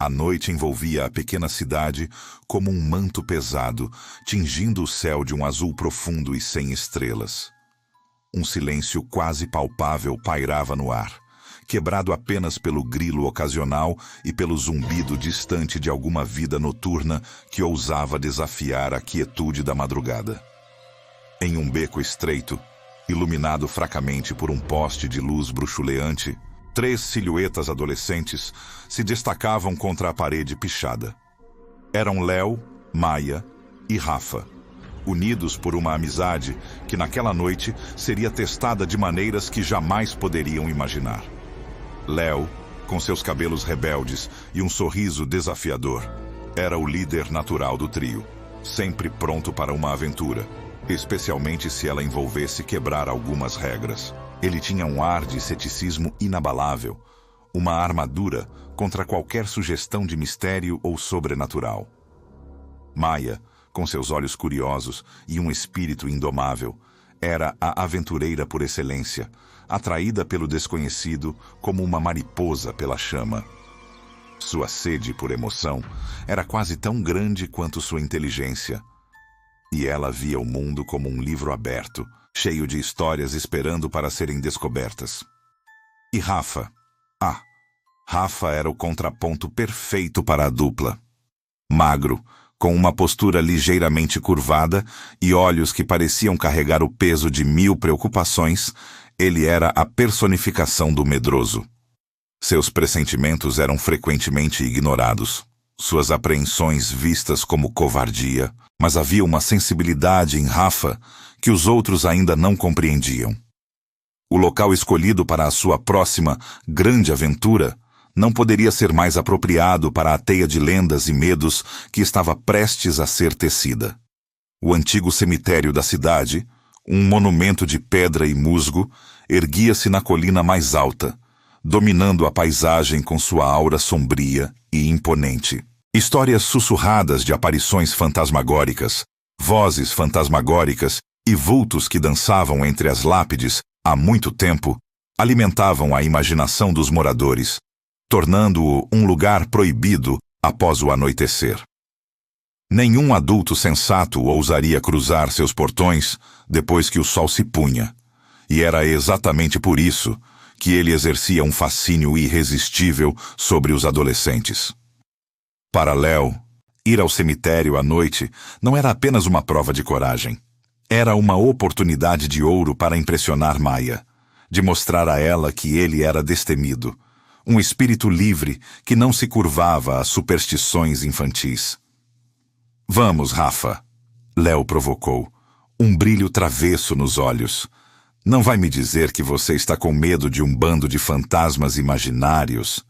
A noite envolvia a pequena cidade como um manto pesado, tingindo o céu de um azul profundo e sem estrelas. Um silêncio quase palpável pairava no ar, quebrado apenas pelo grilo ocasional e pelo zumbido distante de alguma vida noturna que ousava desafiar a quietude da madrugada. Em um beco estreito, iluminado fracamente por um poste de luz bruxuleante, 3 silhuetas adolescentes se destacavam contra a parede pichada. Eram Léo, Maia e Rafa, unidos por uma amizade que naquela noite seria testada de maneiras que jamais poderiam imaginar. Léo, com seus cabelos rebeldes e um sorriso desafiador, era o líder natural do trio, sempre pronto para uma aventura, especialmente se ela envolvesse quebrar algumas regras. Ele tinha um ar de ceticismo inabalável, uma armadura contra qualquer sugestão de mistério ou sobrenatural. Maia, com seus olhos curiosos e um espírito indomável, era a aventureira por excelência, atraída pelo desconhecido como uma mariposa pela chama. Sua sede por emoção era quase tão grande quanto sua inteligência. E ela via o mundo como um livro aberto, cheio de histórias esperando para serem descobertas. E Rafa? Rafa era o contraponto perfeito para a dupla. Magro, com uma postura ligeiramente curvada e olhos que pareciam carregar o peso de 1000 preocupações, ele era a personificação do medroso. Seus pressentimentos eram frequentemente ignorados, suas apreensões vistas como covardia, mas havia uma sensibilidade em Rafa que os outros ainda não compreendiam. O local escolhido para a sua próxima grande aventura não poderia ser mais apropriado para a teia de lendas e medos que estava prestes a ser tecida. O antigo cemitério da cidade, um monumento de pedra e musgo, erguia-se na colina mais alta, dominando a paisagem com sua aura sombria e imponente. Histórias sussurradas de aparições fantasmagóricas, vozes fantasmagóricas e vultos que dançavam entre as lápides há muito tempo alimentavam a imaginação dos moradores, tornando-o um lugar proibido após o anoitecer. Nenhum adulto sensato ousaria cruzar seus portões depois que o sol se punha, e era exatamente por isso que ele exercia um fascínio irresistível sobre os adolescentes. Para Léo, ir ao cemitério à noite não era apenas uma prova de coragem. Era uma oportunidade de ouro para impressionar Maia, de mostrar a ela que ele era destemido, um espírito livre que não se curvava a superstições infantis. Vamos, Rafa, Léo provocou, um brilho travesso nos olhos. Não vai me dizer que você está com medo de um bando de fantasmas imaginários?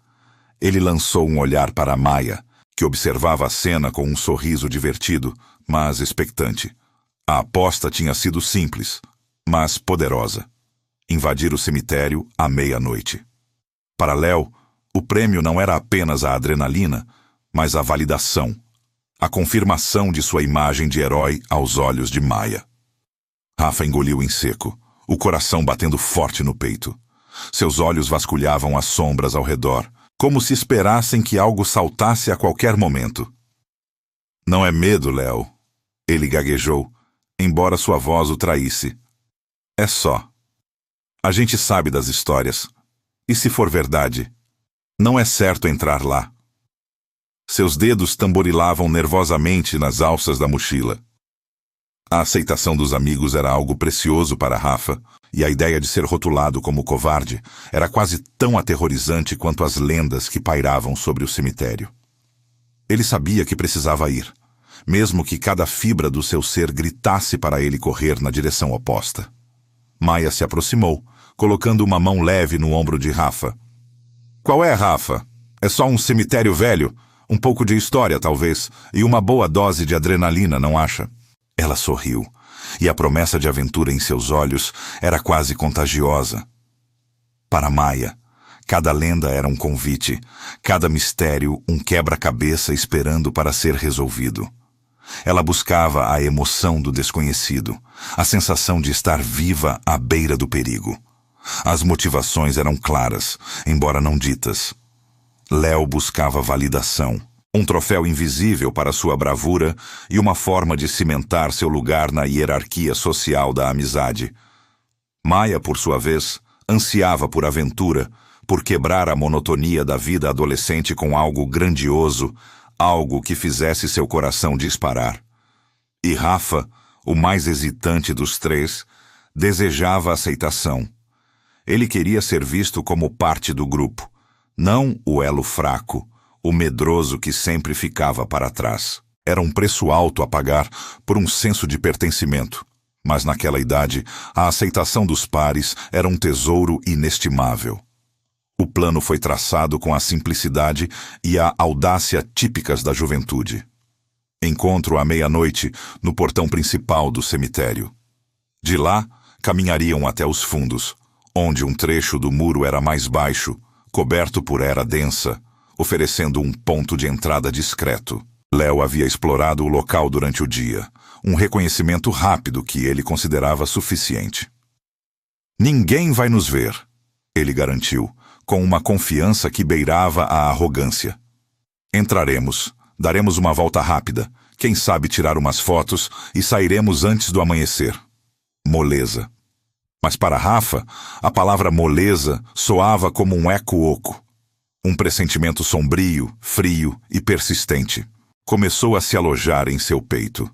Ele lançou um olhar para Maia, que observava a cena com um sorriso divertido, mas expectante. A aposta tinha sido simples, mas poderosa. Invadir o cemitério à meia-noite. Para Léo, o prêmio não era apenas a adrenalina, mas a validação, a confirmação de sua imagem de herói aos olhos de Maia. Rafa engoliu em seco, o coração batendo forte no peito. Seus olhos vasculhavam as sombras ao redor, como se esperassem que algo saltasse a qualquer momento. Não é medo, Léo, ele gaguejou, embora sua voz o traísse. É só. A gente sabe das histórias. E se for verdade, não é certo entrar lá. Seus dedos tamborilavam nervosamente nas alças da mochila. A aceitação dos amigos era algo precioso para Rafa, e a ideia de ser rotulado como covarde era quase tão aterrorizante quanto as lendas que pairavam sobre o cemitério. Ele sabia que precisava ir, mesmo que cada fibra do seu ser gritasse para ele correr na direção oposta. Maia se aproximou, colocando uma mão leve no ombro de Rafa. Qual é, Rafa? É só um cemitério velho, um pouco de história, talvez, e uma boa dose de adrenalina, não acha? Ela sorriu, e a promessa de aventura em seus olhos era quase contagiosa. Para Maia, cada lenda era um convite, cada mistério um quebra-cabeça esperando para ser resolvido. Ela buscava a emoção do desconhecido, a sensação de estar viva à beira do perigo. As motivações eram claras, embora não ditas. Léo buscava validação, um troféu invisível para sua bravura e uma forma de cimentar seu lugar na hierarquia social da amizade. Maia, por sua vez, ansiava por aventura, por quebrar a monotonia da vida adolescente com algo grandioso, algo que fizesse seu coração disparar. E Rafa, o mais hesitante dos três, desejava aceitação. Ele queria ser visto como parte do grupo, não o elo fraco, o medroso que sempre ficava para trás. Era um preço alto a pagar por um senso de pertencimento, mas naquela idade a aceitação dos pares era um tesouro inestimável. O plano foi traçado com a simplicidade e a audácia típicas da juventude. Encontro à meia-noite no portão principal do cemitério. De lá, caminhariam até os fundos, onde um trecho do muro era mais baixo, coberto por era densa, oferecendo um ponto de entrada discreto. Léo havia explorado o local durante o dia, um reconhecimento rápido que ele considerava suficiente. "Ninguém vai nos ver", ele garantiu, com uma confiança que beirava a arrogância. "Entraremos, daremos uma volta rápida, quem sabe tirar umas fotos e sairemos antes do amanhecer." Moleza. Mas para Rafa, a palavra moleza soava como um eco oco. Um pressentimento sombrio, frio e persistente começou a se alojar em seu peito.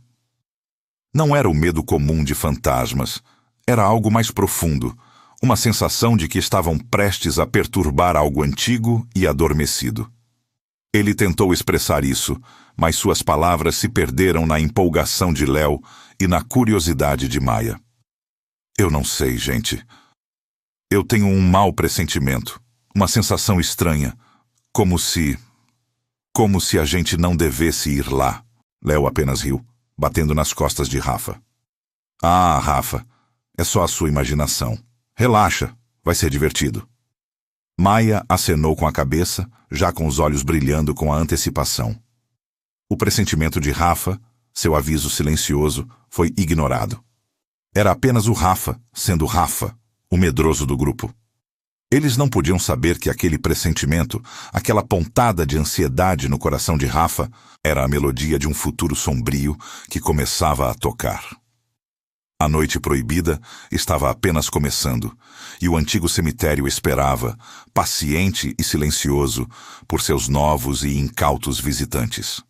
Não era o medo comum de fantasmas, era algo mais profundo, uma sensação de que estavam prestes a perturbar algo antigo e adormecido. Ele tentou expressar isso, mas suas palavras se perderam na empolgação de Léo e na curiosidade de Maia. "Eu não sei, gente. Eu tenho um mau pressentimento, uma sensação estranha, como se a gente não devesse ir lá." Léo apenas riu, batendo nas costas de Rafa. "Ah, Rafa, é só a sua imaginação. Relaxa, vai ser divertido." Maia acenou com a cabeça, já com os olhos brilhando com a antecipação. O pressentimento de Rafa, seu aviso silencioso, foi ignorado. Era apenas o Rafa, sendo Rafa, o medroso do grupo. Eles não podiam saber que aquele pressentimento, aquela pontada de ansiedade no coração de Rafa, era a melodia de um futuro sombrio que começava a tocar. A noite proibida estava apenas começando, e o antigo cemitério esperava, paciente e silencioso, por seus novos e incautos visitantes.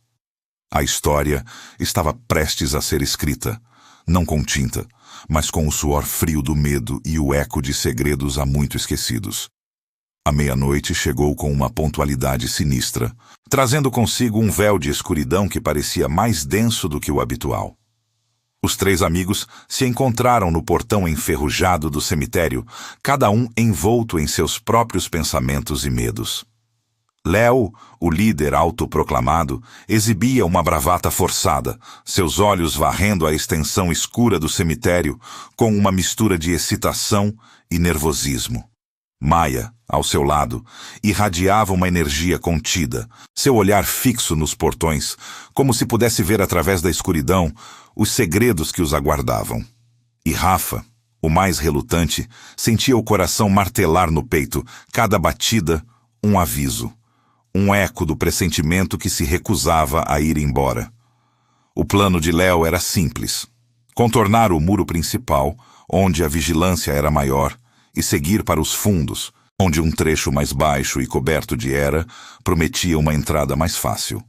A história estava prestes a ser escrita, não com tinta, mas com o suor frio do medo e o eco de segredos há muito esquecidos. A meia-noite chegou com uma pontualidade sinistra, trazendo consigo um véu de escuridão que parecia mais denso do que o habitual. Os três amigos se encontraram no portão enferrujado do cemitério, cada um envolto em seus próprios pensamentos e medos. Léo, o líder autoproclamado, exibia uma bravata forçada, seus olhos varrendo a extensão escura do cemitério com uma mistura de excitação e nervosismo. Maia, ao seu lado, irradiava uma energia contida, seu olhar fixo nos portões, como se pudesse ver através da escuridão os segredos que os aguardavam. E Rafa, o mais relutante, sentia o coração martelar no peito, cada batida um aviso. Um eco do pressentimento que se recusava a ir embora. O plano de Léo era simples: contornar o muro principal, onde a vigilância era maior, e seguir para os fundos, onde um trecho mais baixo e coberto de era prometia uma entrada mais fácil.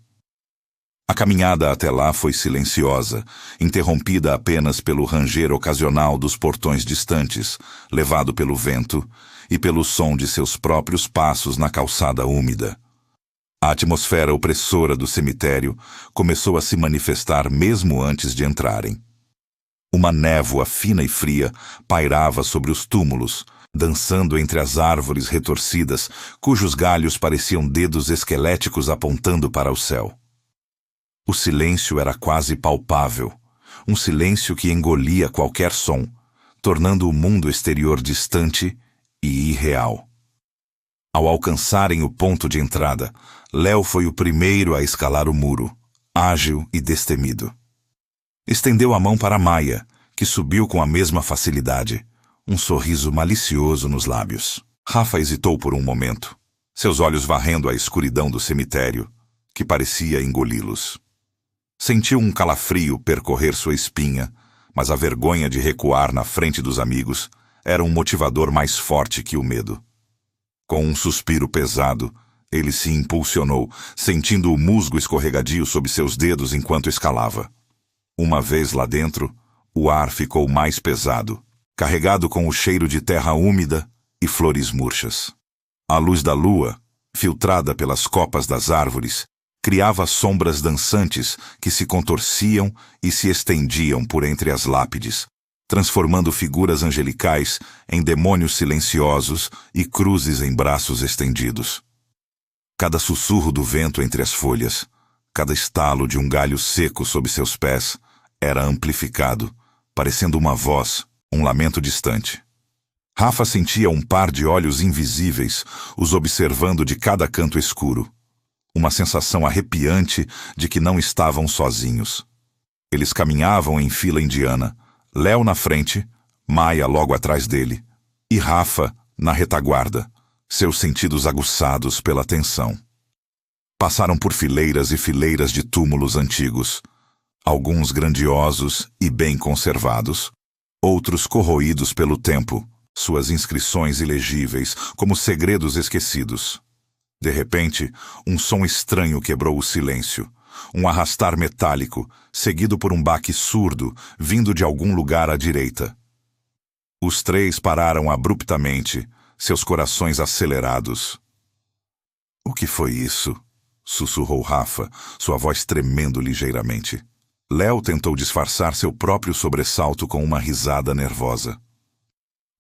A caminhada até lá foi silenciosa, interrompida apenas pelo ranger ocasional dos portões distantes, levado pelo vento, e pelo som de seus próprios passos na calçada úmida. A atmosfera opressora do cemitério começou a se manifestar mesmo antes de entrarem. Uma névoa fina e fria pairava sobre os túmulos, dançando entre as árvores retorcidas, cujos galhos pareciam dedos esqueléticos apontando para o céu. O silêncio era quase palpável, um silêncio que engolia qualquer som, tornando o mundo exterior distante e irreal. Ao alcançarem o ponto de entrada, Léo foi o primeiro a escalar o muro, ágil e destemido. Estendeu a mão para Maia, que subiu com a mesma facilidade, um sorriso malicioso nos lábios. Rafa hesitou por um momento. seus olhos varrendo a escuridão do cemitério, que parecia engoli-los. Sentiu um calafrio percorrer sua espinha, mas a vergonha de recuar na frente dos amigos era um motivador mais forte que o medo. Com um suspiro pesado, ele se impulsionou, sentindo o musgo escorregadio sob seus dedos enquanto escalava. Uma vez lá dentro, o ar ficou mais pesado, carregado com o cheiro de terra úmida e flores murchas. A luz da lua, filtrada pelas copas das árvores, criava sombras dançantes que se contorciam e se estendiam por entre as lápides, transformando figuras angelicais em demônios silenciosos e cruzes em braços estendidos. Cada sussurro do vento entre as folhas, cada estalo de um galho seco sob seus pés, era amplificado, parecendo uma voz, um lamento distante. Rafa sentia um par de olhos invisíveis os observando de cada canto escuro. Uma sensação arrepiante de que não estavam sozinhos. Eles caminhavam em fila indiana, Léo na frente, Maia logo atrás dele, e Rafa na retaguarda, seus sentidos aguçados pela tensão. Passaram por fileiras e fileiras de túmulos antigos, alguns grandiosos e bem conservados, outros corroídos pelo tempo, suas inscrições ilegíveis como segredos esquecidos. De repente, um som estranho quebrou o silêncio. Um arrastar metálico, seguido por um baque surdo, vindo de algum lugar à direita. Os três pararam abruptamente, seus corações acelerados. — O que foi isso? Sussurrou Rafa, sua voz tremendo ligeiramente. Léo tentou disfarçar seu próprio sobressalto com uma risada nervosa.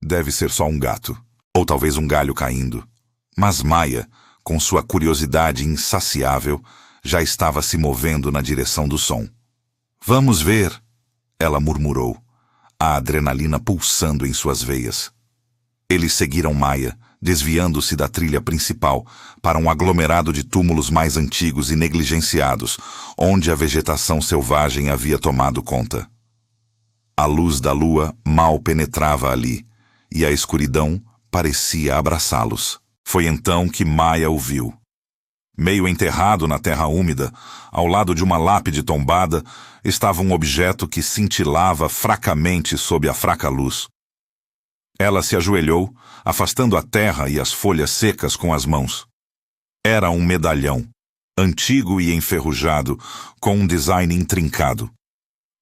Deve ser só um gato, ou talvez um galho caindo. Mas Maia, com sua curiosidade insaciável, já estava se movendo na direção do som. — Vamos ver! Ela murmurou, a adrenalina pulsando em suas veias. Eles seguiram Maia, desviando-se da trilha principal, para um aglomerado de túmulos mais antigos e negligenciados, onde a vegetação selvagem havia tomado conta. A luz da lua mal penetrava ali, e a escuridão parecia abraçá-los. Foi então que Maia o viu. Meio enterrado na terra úmida, ao lado de uma lápide tombada, estava um objeto que cintilava fracamente sob a fraca luz. Ela se ajoelhou, afastando a terra e as folhas secas com as mãos. Era um medalhão, antigo e enferrujado, com um design intrincado.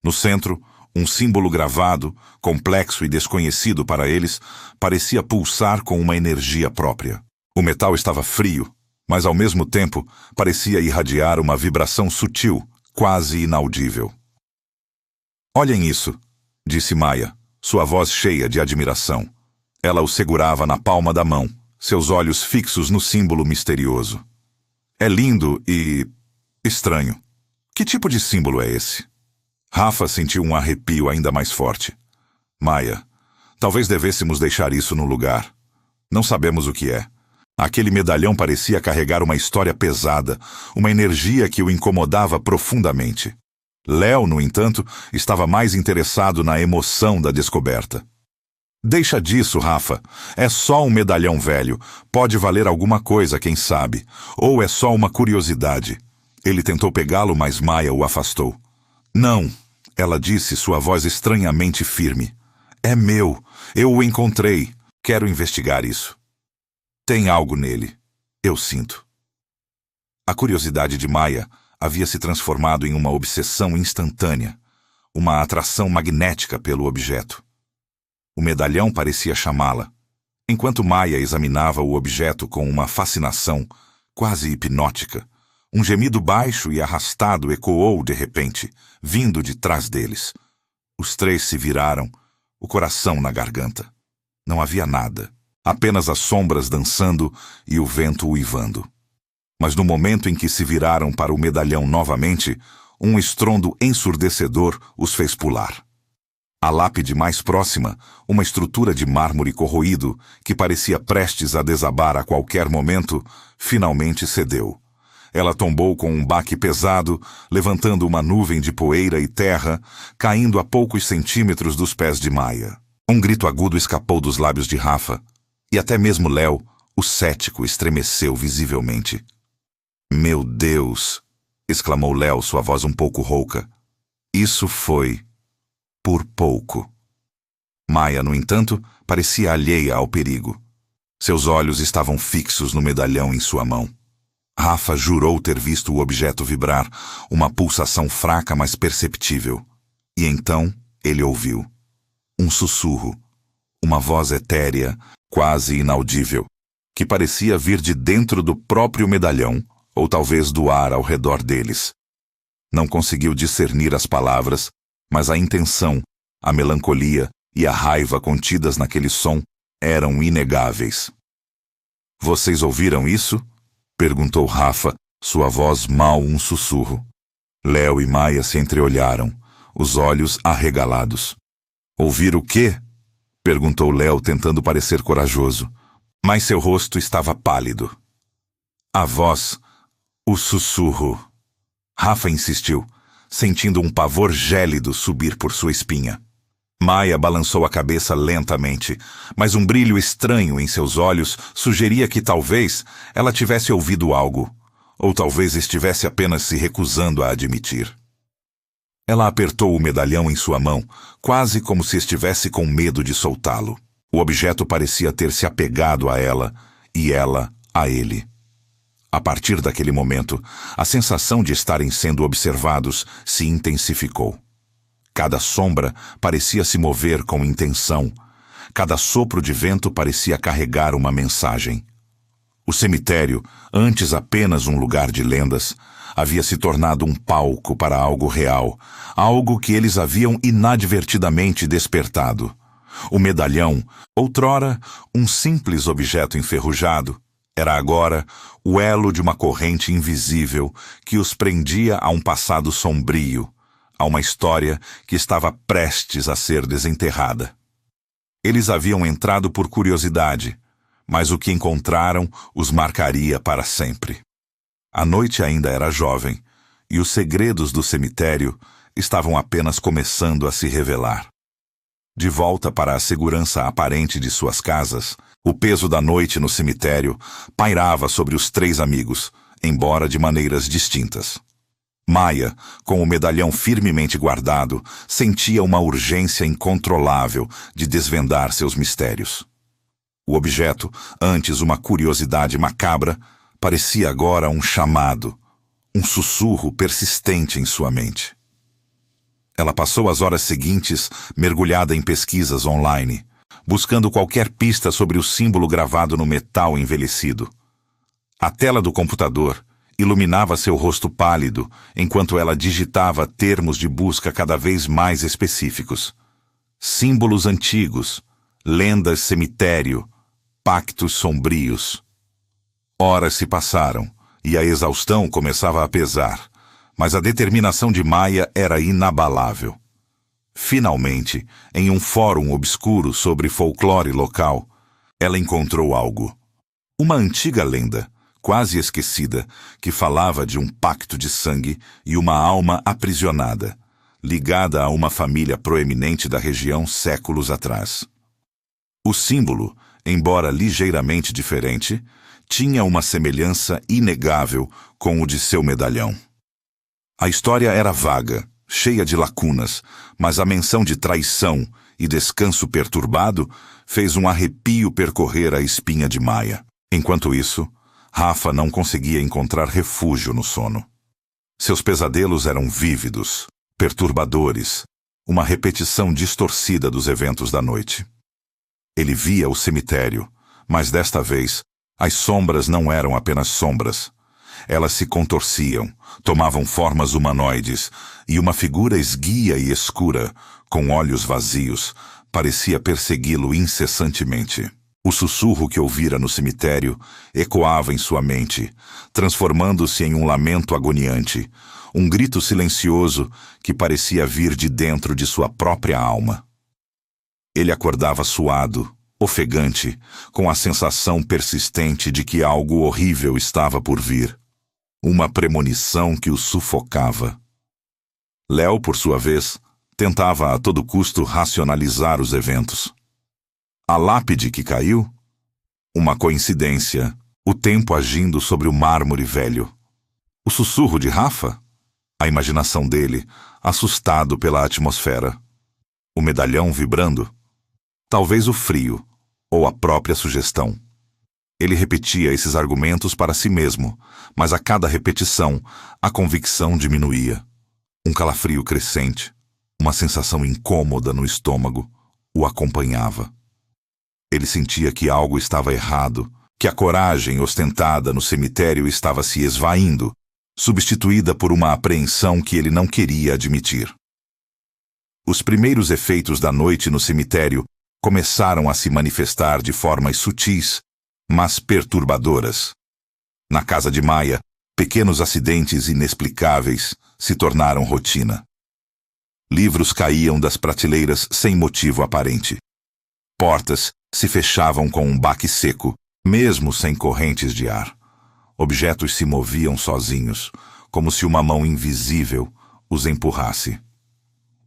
No centro, um símbolo gravado, complexo e desconhecido para eles, parecia pulsar com uma energia própria. O metal estava frio, mas ao mesmo tempo parecia irradiar uma vibração sutil, quase inaudível. — Olhem isso, disse Maia, sua voz cheia de admiração. Ela o segurava na palma da mão, seus olhos fixos no símbolo misterioso. — É lindo e estranho. Que tipo de símbolo é esse? Rafa sentiu um arrepio ainda mais forte. — Maia, talvez devêssemos deixar isso no lugar. Não sabemos o que é. Aquele medalhão parecia carregar uma história pesada, uma energia que o incomodava profundamente. Léo, no entanto, estava mais interessado na emoção da descoberta. — Deixa disso, Rafa. É só um medalhão velho. Pode valer alguma coisa, quem sabe. Ou é só uma curiosidade. Ele tentou pegá-lo, mas Maia o afastou. — Não, ela disse, sua voz estranhamente firme. — É meu. Eu o encontrei. Quero investigar isso. Tem algo nele. Eu sinto. A curiosidade de Maia havia se transformado em uma obsessão instantânea, uma atração magnética pelo objeto. O medalhão parecia chamá-la. Enquanto Maia examinava o objeto com uma fascinação quase hipnótica, um gemido baixo e arrastado ecoou de repente, vindo de trás deles. Os três se viraram, o coração na garganta. Não havia nada. Apenas as sombras dançando e o vento uivando. Mas no momento em que se viraram para o medalhão novamente, um estrondo ensurdecedor os fez pular. A lápide mais próxima, uma estrutura de mármore corroído, que parecia prestes a desabar a qualquer momento, finalmente cedeu. Ela tombou com um baque pesado, levantando uma nuvem de poeira e terra, caindo a poucos centímetros dos pés de Maia. Um grito agudo escapou dos lábios de Rafa, e até mesmo Léo, O cético estremeceu visivelmente. Meu Deus! Exclamou Léo, sua voz um pouco rouca. Isso foi por pouco. Maia, no entanto, parecia alheia ao perigo. Seus olhos estavam fixos no medalhão em sua mão. Rafa jurou ter visto o objeto vibrar, uma pulsação fraca, mas perceptível. E então ele ouviu. Um sussurro, uma voz etérea, quase inaudível, que parecia vir de dentro do próprio medalhão, ou talvez do ar ao redor deles. Não conseguiu discernir as palavras, mas a intenção, a melancolia e a raiva contidas naquele som eram inegáveis. Vocês ouviram isso? Perguntou Rafa, sua voz mal um sussurro. Léo e Maia se entreolharam, os olhos arregalados. Ouvir o quê? Perguntou Léo, tentando parecer corajoso. Mas seu rosto estava pálido. A voz, o sussurro. Rafa insistiu, sentindo um pavor gélido subir por sua espinha. Maia balançou a cabeça lentamente, mas um brilho estranho em seus olhos sugeria que talvez ela tivesse ouvido algo, ou talvez estivesse apenas se recusando a admitir. Ela apertou o medalhão em sua mão, quase como se estivesse com medo de soltá-lo. O objeto parecia ter se apegado a ela, e ela a ele. A partir daquele momento, a sensação de estarem sendo observados se intensificou. Cada sombra parecia se mover com intenção. Cada sopro de vento parecia carregar uma mensagem. O cemitério, antes apenas um lugar de lendas, havia se tornado um palco para algo real, algo que eles haviam inadvertidamente despertado. O medalhão, outrora um simples objeto enferrujado, era agora o elo de uma corrente invisível que os prendia a um passado sombrio, a uma história que estava prestes a ser desenterrada. Eles haviam entrado por curiosidade, mas o que encontraram os marcaria para sempre. A noite ainda era jovem, e os segredos do cemitério estavam apenas começando a se revelar. De volta para a segurança aparente de suas casas, o peso da noite no cemitério pairava sobre os três amigos, embora de maneiras distintas. Maia, com o medalhão firmemente guardado, sentia uma urgência incontrolável de desvendar seus mistérios. O objeto, antes uma curiosidade macabra, parecia agora um chamado, um sussurro persistente em sua mente. Ela passou as horas seguintes mergulhada em pesquisas online, buscando qualquer pista sobre o símbolo gravado no metal envelhecido. A tela do computador iluminava seu rosto pálido enquanto ela digitava termos de busca cada vez mais específicos. Símbolos antigos, lendas cemitério, pactos sombrios. Horas se passaram e a exaustão começava a pesar, mas a determinação de Maia era inabalável. Finalmente, em um fórum obscuro sobre folclore local, ela encontrou algo. Uma antiga lenda, quase esquecida, que falava de um pacto de sangue e uma alma aprisionada, ligada a uma família proeminente da região séculos atrás. O símbolo, embora ligeiramente diferente, tinha uma semelhança inegável com o de seu medalhão. A história era vaga, cheia de lacunas, mas a menção de traição e descanso perturbado fez um arrepio percorrer a espinha de Maia. Enquanto isso, Rafa não conseguia encontrar refúgio no sono. Seus pesadelos eram vívidos, perturbadores, uma repetição distorcida dos eventos da noite. Ele via o cemitério, mas desta vez, as sombras não eram apenas sombras. Elas se contorciam, tomavam formas humanoides, e uma figura esguia e escura, com olhos vazios, parecia persegui-lo incessantemente. O sussurro que ouvira no cemitério ecoava em sua mente, transformando-se em um lamento agoniante, um grito silencioso que parecia vir de dentro de sua própria alma. Ele acordava suado, ofegante, com a sensação persistente de que algo horrível estava por vir. Uma premonição que o sufocava. Léo, por sua vez, tentava a todo custo racionalizar os eventos. A lápide que caiu? Uma coincidência. O tempo agindo sobre o mármore velho. O sussurro de Rafa? A imaginação dele, assustado pela atmosfera. O medalhão vibrando? Talvez o frio, ou a própria sugestão. Ele repetia esses argumentos para si mesmo, mas a cada repetição, a convicção diminuía. Um calafrio crescente, uma sensação incômoda no estômago, o acompanhava. Ele sentia que algo estava errado, que a coragem ostentada no cemitério estava se esvaindo, substituída por uma apreensão que ele não queria admitir. Os primeiros efeitos da noite no cemitério começaram a se manifestar de formas sutis, mas perturbadoras. Na casa de Maia, pequenos acidentes inexplicáveis se tornaram rotina. Livros caíam das prateleiras sem motivo aparente. Portas se fechavam com um baque seco, mesmo sem correntes de ar. Objetos se moviam sozinhos, como se uma mão invisível os empurrasse.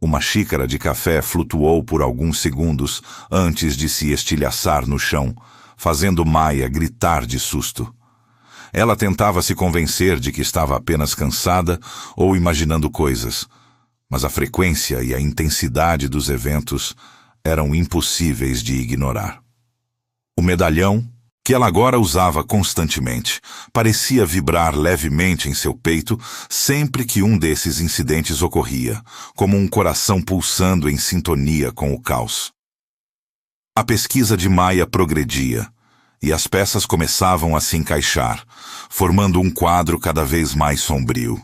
Uma xícara de café flutuou por alguns segundos antes de se estilhaçar no chão, fazendo Maia gritar de susto. Ela tentava se convencer de que estava apenas cansada ou imaginando coisas, mas a frequência e a intensidade dos eventos eram impossíveis de ignorar. O medalhão, que ela agora usava constantemente, parecia vibrar levemente em seu peito sempre que um desses incidentes ocorria, como um coração pulsando em sintonia com o caos. A pesquisa de Maia progredia, e as peças começavam a se encaixar, formando um quadro cada vez mais sombrio.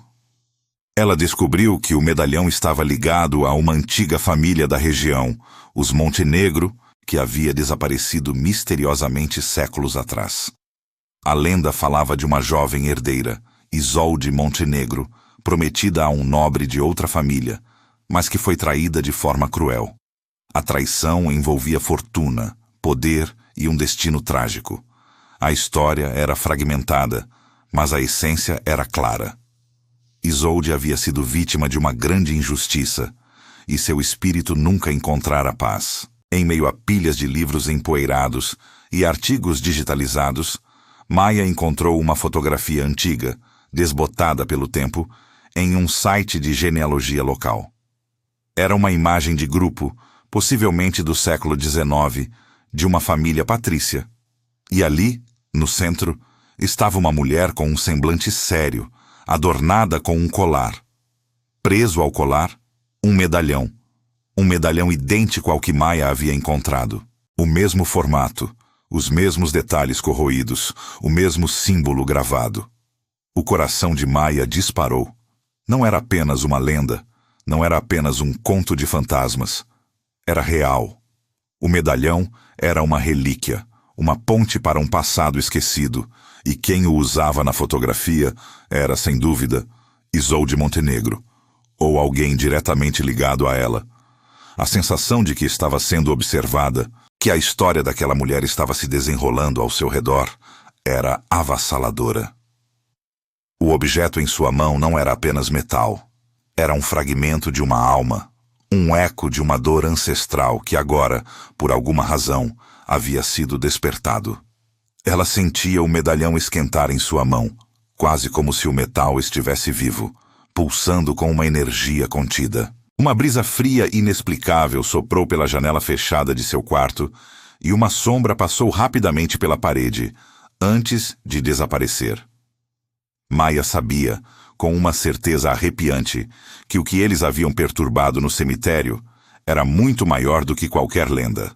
Ela descobriu que o medalhão estava ligado a uma antiga família da região, os Montenegro, que havia desaparecido misteriosamente séculos atrás. A lenda falava de uma jovem herdeira, Isolde Montenegro, prometida a um nobre de outra família, mas que foi traída de forma cruel. A traição envolvia fortuna, poder e um destino trágico. A história era fragmentada, mas a essência era clara. Isolde havia sido vítima de uma grande injustiça, e seu espírito nunca encontrara paz. Em meio a pilhas de livros empoeirados e artigos digitalizados, Maia encontrou uma fotografia antiga, desbotada pelo tempo, em um site de genealogia local. Era uma imagem de grupo, possivelmente do século XIX, de uma família patrícia. E ali, no centro, estava uma mulher com um semblante sério, adornada com um colar. Preso ao colar, um medalhão. Um medalhão idêntico ao que Maia havia encontrado. O mesmo formato, os mesmos detalhes corroídos, o mesmo símbolo gravado. O coração de Maia disparou. Não era apenas uma lenda, não era apenas um conto de fantasmas. Era real. O medalhão era uma relíquia, uma ponte para um passado esquecido, e quem o usava na fotografia era, sem dúvida, Isolde Montenegro, ou alguém diretamente ligado a ela. A sensação de que estava sendo observada, que a história daquela mulher estava se desenrolando ao seu redor, era avassaladora. O objeto em sua mão não era apenas metal. Era um fragmento de uma alma, um eco de uma dor ancestral que agora, por alguma razão, havia sido despertado. Ela sentia o medalhão esquentar em sua mão, quase como se o metal estivesse vivo, pulsando com uma energia contida. Uma brisa fria inexplicável soprou pela janela fechada de seu quarto e uma sombra passou rapidamente pela parede, antes de desaparecer. Maia sabia, com uma certeza arrepiante, que o que eles haviam perturbado no cemitério era muito maior do que qualquer lenda.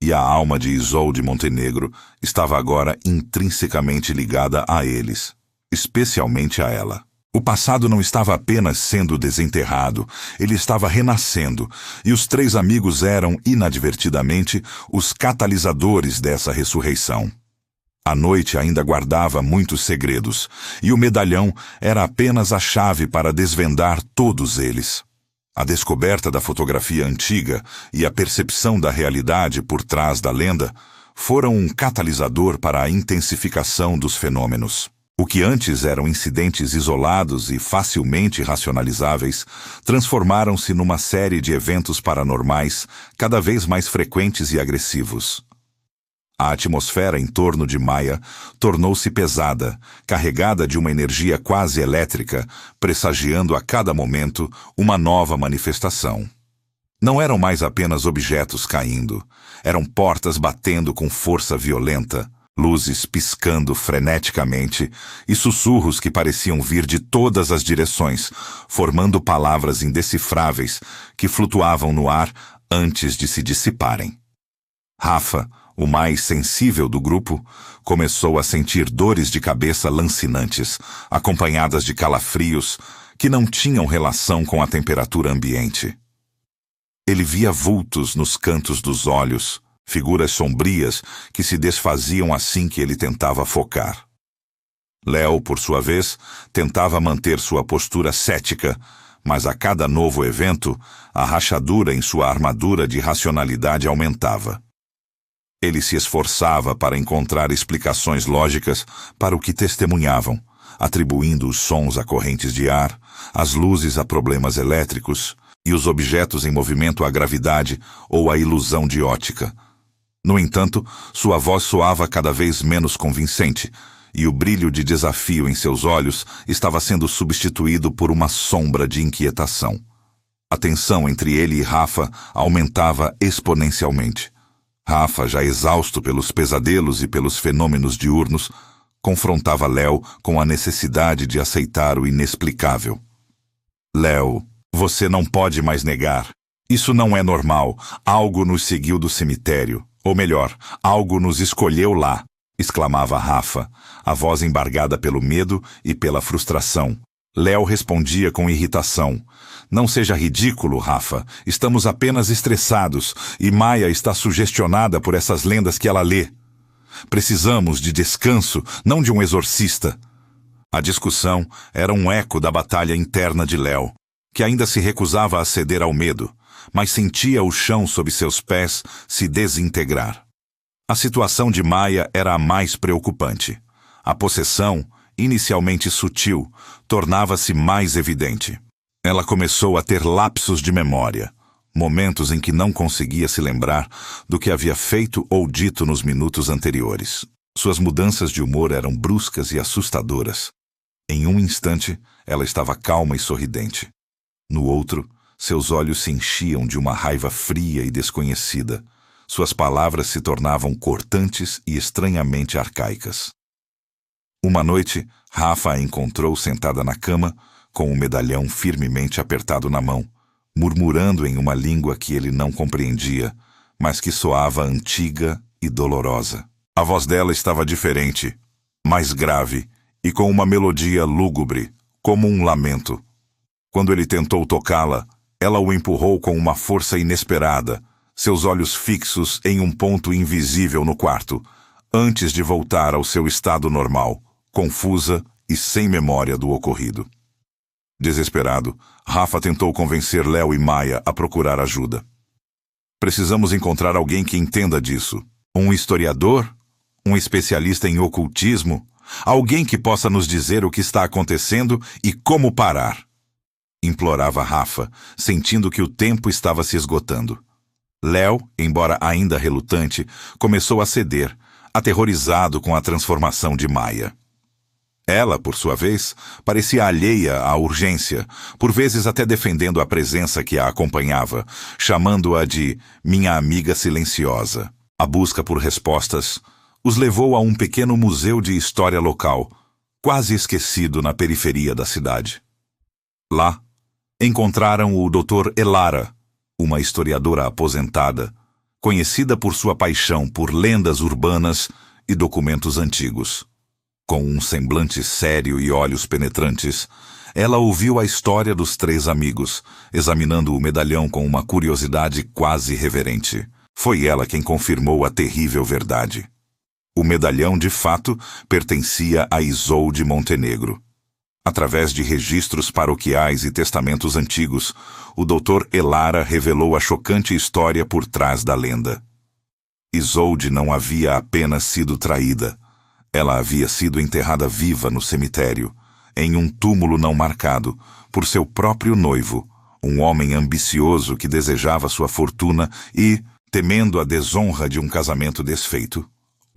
E a alma de Isolde Montenegro estava agora intrinsecamente ligada a eles, especialmente a ela. O passado não estava apenas sendo desenterrado, ele estava renascendo, e os três amigos eram, inadvertidamente, os catalisadores dessa ressurreição. A noite ainda guardava muitos segredos, e o medalhão era apenas a chave para desvendar todos eles. A descoberta da fotografia antiga e a percepção da realidade por trás da lenda foram um catalisador para a intensificação dos fenômenos. O que antes eram incidentes isolados e facilmente racionalizáveis, transformaram-se numa série de eventos paranormais cada vez mais frequentes e agressivos. A atmosfera em torno de Maia tornou-se pesada, carregada de uma energia quase elétrica, pressagiando a cada momento uma nova manifestação. Não eram mais apenas objetos caindo, eram portas batendo com força violenta, luzes piscando freneticamente e sussurros que pareciam vir de todas as direções, formando palavras indecifráveis que flutuavam no ar antes de se dissiparem. Rafa, o mais sensível do grupo, começou a sentir dores de cabeça lancinantes, acompanhadas de calafrios que não tinham relação com a temperatura ambiente. Ele via vultos nos cantos dos olhos, figuras sombrias que se desfaziam assim que ele tentava focar. Léo, por sua vez, tentava manter sua postura cética, mas a cada novo evento, a rachadura em sua armadura de racionalidade aumentava. Ele se esforçava para encontrar explicações lógicas para o que testemunhavam, atribuindo os sons a correntes de ar, as luzes a problemas elétricos e os objetos em movimento à gravidade ou à ilusão de ótica. No entanto, sua voz soava cada vez menos convincente, e o brilho de desafio em seus olhos estava sendo substituído por uma sombra de inquietação. A tensão entre ele e Rafa aumentava exponencialmente. Rafa, já exausto pelos pesadelos e pelos fenômenos diurnos, confrontava Léo com a necessidade de aceitar o inexplicável. Léo, você não pode mais negar. Isso não é normal. Algo nos seguiu do cemitério. Ou melhor, algo nos escolheu lá, exclamava Rafa, a voz embargada pelo medo e pela frustração. Léo respondia com irritação. Não seja ridículo, Rafa. Estamos apenas estressados e Maia está sugestionada por essas lendas que ela lê. Precisamos de descanso, não de um exorcista. A discussão era um eco da batalha interna de Léo, que ainda se recusava a ceder ao medo, mas sentia o chão sob seus pés se desintegrar. A situação de Maia era a mais preocupante. A possessão, inicialmente sutil, tornava-se mais evidente. Ela começou a ter lapsos de memória, momentos em que não conseguia se lembrar do que havia feito ou dito nos minutos anteriores. Suas mudanças de humor eram bruscas e assustadoras. Em um instante, ela estava calma e sorridente. No outro, seus olhos se enchiam de uma raiva fria e desconhecida. Suas palavras se tornavam cortantes e estranhamente arcaicas. Uma noite, Rafa a encontrou sentada na cama, com o medalhão firmemente apertado na mão, murmurando em uma língua que ele não compreendia, mas que soava antiga e dolorosa. A voz dela estava diferente, mais grave e com uma melodia lúgubre, como um lamento. Quando ele tentou tocá-la, ela o empurrou com uma força inesperada, seus olhos fixos em um ponto invisível no quarto, antes de voltar ao seu estado normal, confusa e sem memória do ocorrido. Desesperado, Rafa tentou convencer Léo e Maia a procurar ajuda. Precisamos encontrar alguém que entenda disso. Um historiador? Um especialista em ocultismo? Alguém que possa nos dizer o que está acontecendo e como parar. Implorava Rafa, sentindo que o tempo estava se esgotando. Léo, embora ainda relutante, começou a ceder, aterrorizado com a transformação de Maia. Ela, por sua vez, parecia alheia à urgência, por vezes até defendendo a presença que a acompanhava, chamando-a de minha amiga silenciosa. A busca por respostas os levou a um pequeno museu de história local, quase esquecido na periferia da cidade. Lá, encontraram o Dr. Elara, uma historiadora aposentada, conhecida por sua paixão por lendas urbanas e documentos antigos. Com um semblante sério e olhos penetrantes, ela ouviu a história dos três amigos, examinando o medalhão com uma curiosidade quase reverente. Foi ela quem confirmou a terrível verdade. O medalhão, de fato, pertencia a Isolde Montenegro. Através de registros paroquiais e testamentos antigos, o Dr. Elara revelou a chocante história por trás da lenda. Isolde não havia apenas sido traída. Ela havia sido enterrada viva no cemitério, em um túmulo não marcado, por seu próprio noivo, um homem ambicioso que desejava sua fortuna e, temendo a desonra de um casamento desfeito,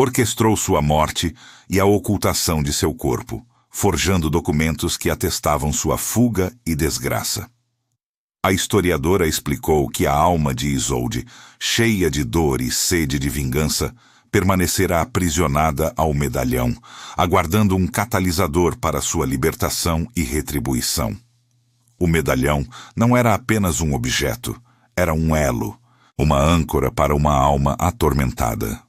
Orquestrou sua morte e a ocultação de seu corpo, forjando documentos que atestavam sua fuga e desgraça. A historiadora explicou que a alma de Isolde, cheia de dor e sede de vingança, permanecerá aprisionada ao medalhão, aguardando um catalisador para sua libertação e retribuição. O medalhão não era apenas um objeto, era um elo, uma âncora para uma alma atormentada.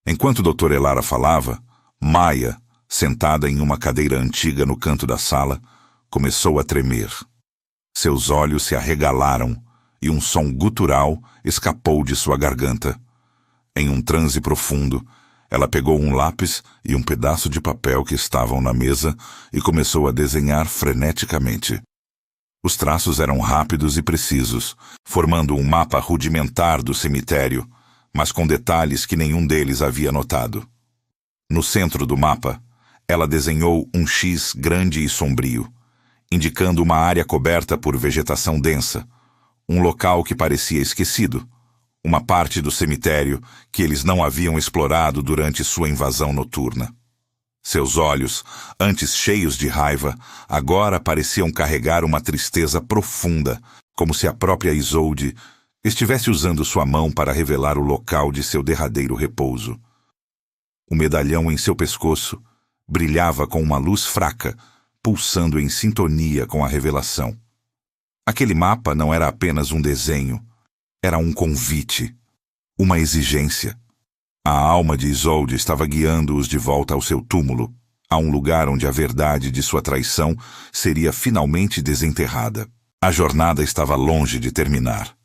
Enquanto Dra. Elara falava, Maia, sentada em uma cadeira antiga no canto da sala, começou a tremer. Seus olhos se arregalaram e um som gutural escapou de sua garganta. Em um transe profundo, ela pegou um lápis e um pedaço de papel que estavam na mesa e começou a desenhar freneticamente. Os traços eram rápidos e precisos, formando um mapa rudimentar do cemitério, mas com detalhes que nenhum deles havia notado. No centro do mapa, ela desenhou um X grande e sombrio, indicando uma área coberta por vegetação densa, um local que parecia esquecido, uma parte do cemitério que eles não haviam explorado durante sua invasão noturna. Seus olhos, antes cheios de raiva, agora pareciam carregar uma tristeza profunda, como se a própria Isolde estivesse usando sua mão para revelar o local de seu derradeiro repouso. O medalhão em seu pescoço brilhava com uma luz fraca, pulsando em sintonia com a revelação. Aquele mapa não era apenas um desenho, era um convite, uma exigência. A alma de Isolde estava guiando-os de volta ao seu túmulo, a um lugar onde a verdade de sua traição seria finalmente desenterrada. A jornada estava longe de terminar.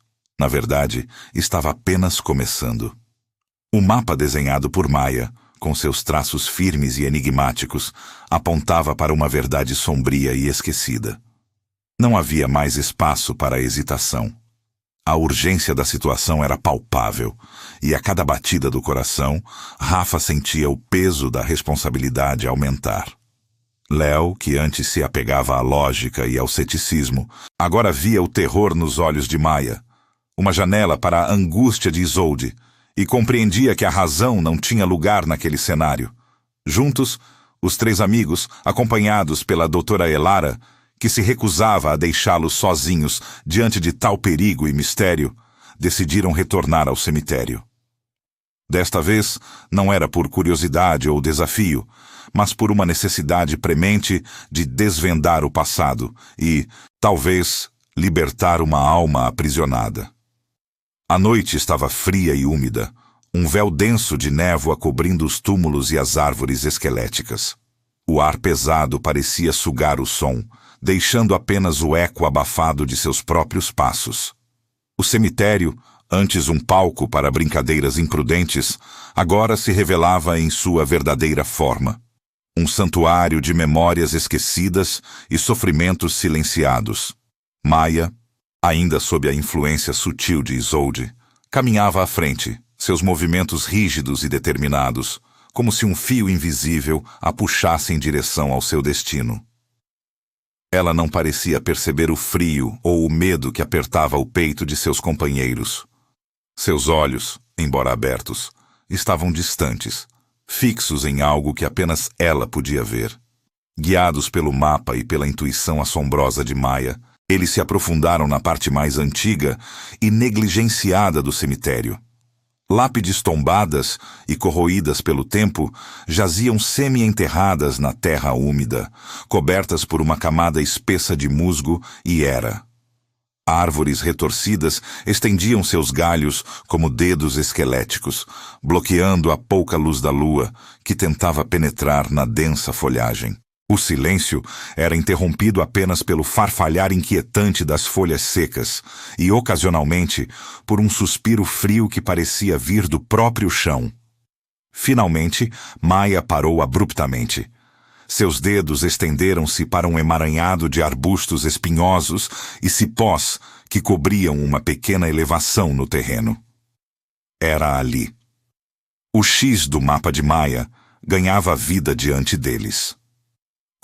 Na verdade, estava apenas começando. O mapa desenhado por Maia, com seus traços firmes e enigmáticos, apontava para uma verdade sombria e esquecida. Não havia mais espaço para hesitação. A urgência da situação era palpável, e a cada batida do coração, Rafa sentia o peso da responsabilidade aumentar. Léo, que antes se apegava à lógica e ao ceticismo, agora via o terror nos olhos de Maia, uma janela para a angústia de Isolde, e compreendia que a razão não tinha lugar naquele cenário. Juntos, os três amigos, acompanhados pela Dra. Elara, que se recusava a deixá-los sozinhos diante de tal perigo e mistério, decidiram retornar ao cemitério. Desta vez, não era por curiosidade ou desafio, mas por uma necessidade premente de desvendar o passado e, talvez, libertar uma alma aprisionada. A noite estava fria e úmida, um véu denso de névoa cobrindo os túmulos e as árvores esqueléticas. O ar pesado parecia sugar o som, deixando apenas o eco abafado de seus próprios passos. O cemitério, antes um palco para brincadeiras imprudentes, agora se revelava em sua verdadeira forma. Um santuário de memórias esquecidas e sofrimentos silenciados. Maia, ainda sob a influência sutil de Isolde, caminhava à frente, seus movimentos rígidos e determinados, como se um fio invisível a puxasse em direção ao seu destino. Ela não parecia perceber o frio ou o medo que apertava o peito de seus companheiros. Seus olhos, embora abertos, estavam distantes, fixos em algo que apenas ela podia ver. Guiados pelo mapa e pela intuição assombrosa de Maia, eles se aprofundaram na parte mais antiga e negligenciada do cemitério. Lápides tombadas e corroídas pelo tempo jaziam semi-enterradas na terra úmida, cobertas por uma camada espessa de musgo e era. Árvores retorcidas estendiam seus galhos como dedos esqueléticos, bloqueando a pouca luz da lua, que tentava penetrar na densa folhagem. O silêncio era interrompido apenas pelo farfalhar inquietante das folhas secas e, ocasionalmente, por um suspiro frio que parecia vir do próprio chão. Finalmente, Maia parou abruptamente. Seus dedos estenderam-se para um emaranhado de arbustos espinhosos e cipós que cobriam uma pequena elevação no terreno. Era ali. O X do mapa de Maia ganhava vida diante deles.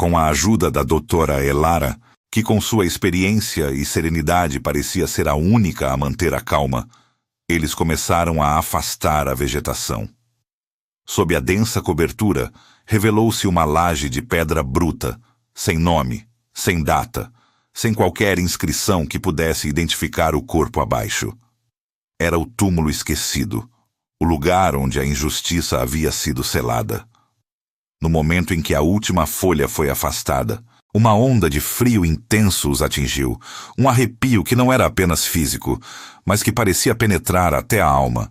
Com a ajuda da Dra. Elara, que com sua experiência e serenidade parecia ser a única a manter a calma, eles começaram a afastar a vegetação. Sob a densa cobertura, revelou-se uma laje de pedra bruta, sem nome, sem data, sem qualquer inscrição que pudesse identificar o corpo abaixo. Era o túmulo esquecido, o lugar onde a injustiça havia sido selada. No momento em que a última folha foi afastada, uma onda de frio intenso os atingiu, um arrepio que não era apenas físico, mas que parecia penetrar até a alma.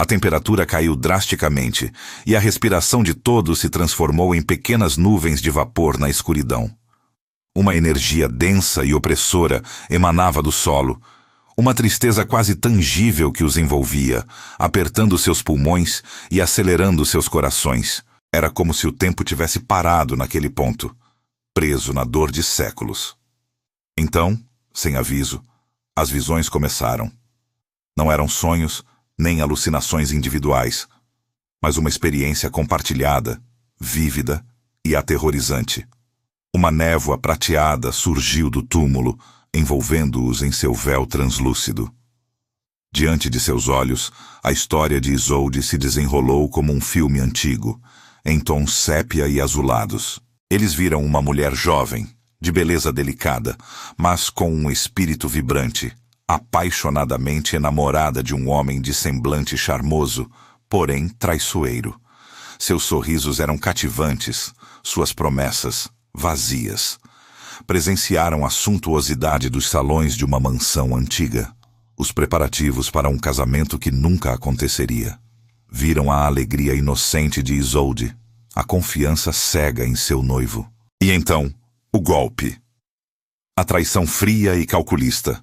A temperatura caiu drasticamente e a respiração de todos se transformou em pequenas nuvens de vapor na escuridão. Uma energia densa e opressora emanava do solo, uma tristeza quase tangível que os envolvia, apertando seus pulmões e acelerando seus corações. Era como se o tempo tivesse parado naquele ponto, preso na dor de séculos. Então, sem aviso, as visões começaram. Não eram sonhos, nem alucinações individuais, mas uma experiência compartilhada, vívida e aterrorizante. Uma névoa prateada surgiu do túmulo, envolvendo-os em seu véu translúcido. Diante de seus olhos, a história de Isolde se desenrolou como um filme antigo, em tons sépia e azulados. Eles viram uma mulher jovem, de beleza delicada, mas com um espírito vibrante, apaixonadamente enamorada de um homem de semblante charmoso, porém traiçoeiro. Seus sorrisos eram cativantes, suas promessas vazias. Presenciaram a suntuosidade dos salões de uma mansão antiga, os preparativos para um casamento que nunca aconteceria. Viram a alegria inocente de Isolde, a confiança cega em seu noivo. E então, o golpe. A traição fria e calculista.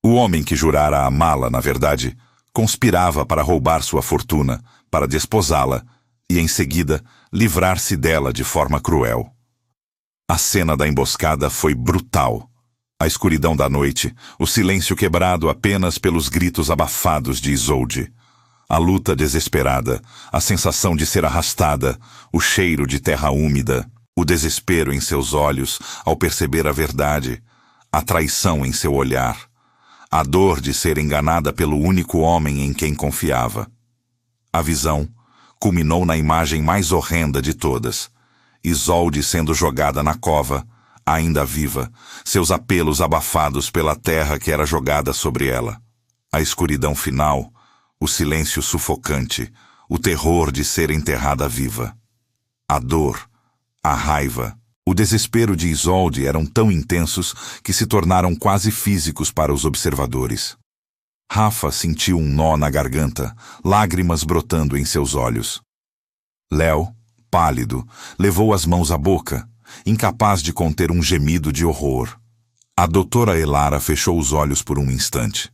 O homem que jurara amá-la, na verdade, conspirava para roubar sua fortuna, para desposá-la e, em seguida, livrar-se dela de forma cruel. A cena da emboscada foi brutal. A escuridão da noite, o silêncio quebrado apenas pelos gritos abafados de Isolde. A luta desesperada, a sensação de ser arrastada, o cheiro de terra úmida, o desespero em seus olhos ao perceber a verdade, a traição em seu olhar, a dor de ser enganada pelo único homem em quem confiava. A visão culminou na imagem mais horrenda de todas: Isolde sendo jogada na cova, ainda viva, seus apelos abafados pela terra que era jogada sobre ela. A escuridão final, o silêncio sufocante, o terror de ser enterrada viva. A dor, a raiva, o desespero de Isolde eram tão intensos que se tornaram quase físicos para os observadores. Rafa sentiu um nó na garganta, lágrimas brotando em seus olhos. Léo, pálido, levou as mãos à boca, incapaz de conter um gemido de horror. A doutora Elara fechou os olhos por um instante.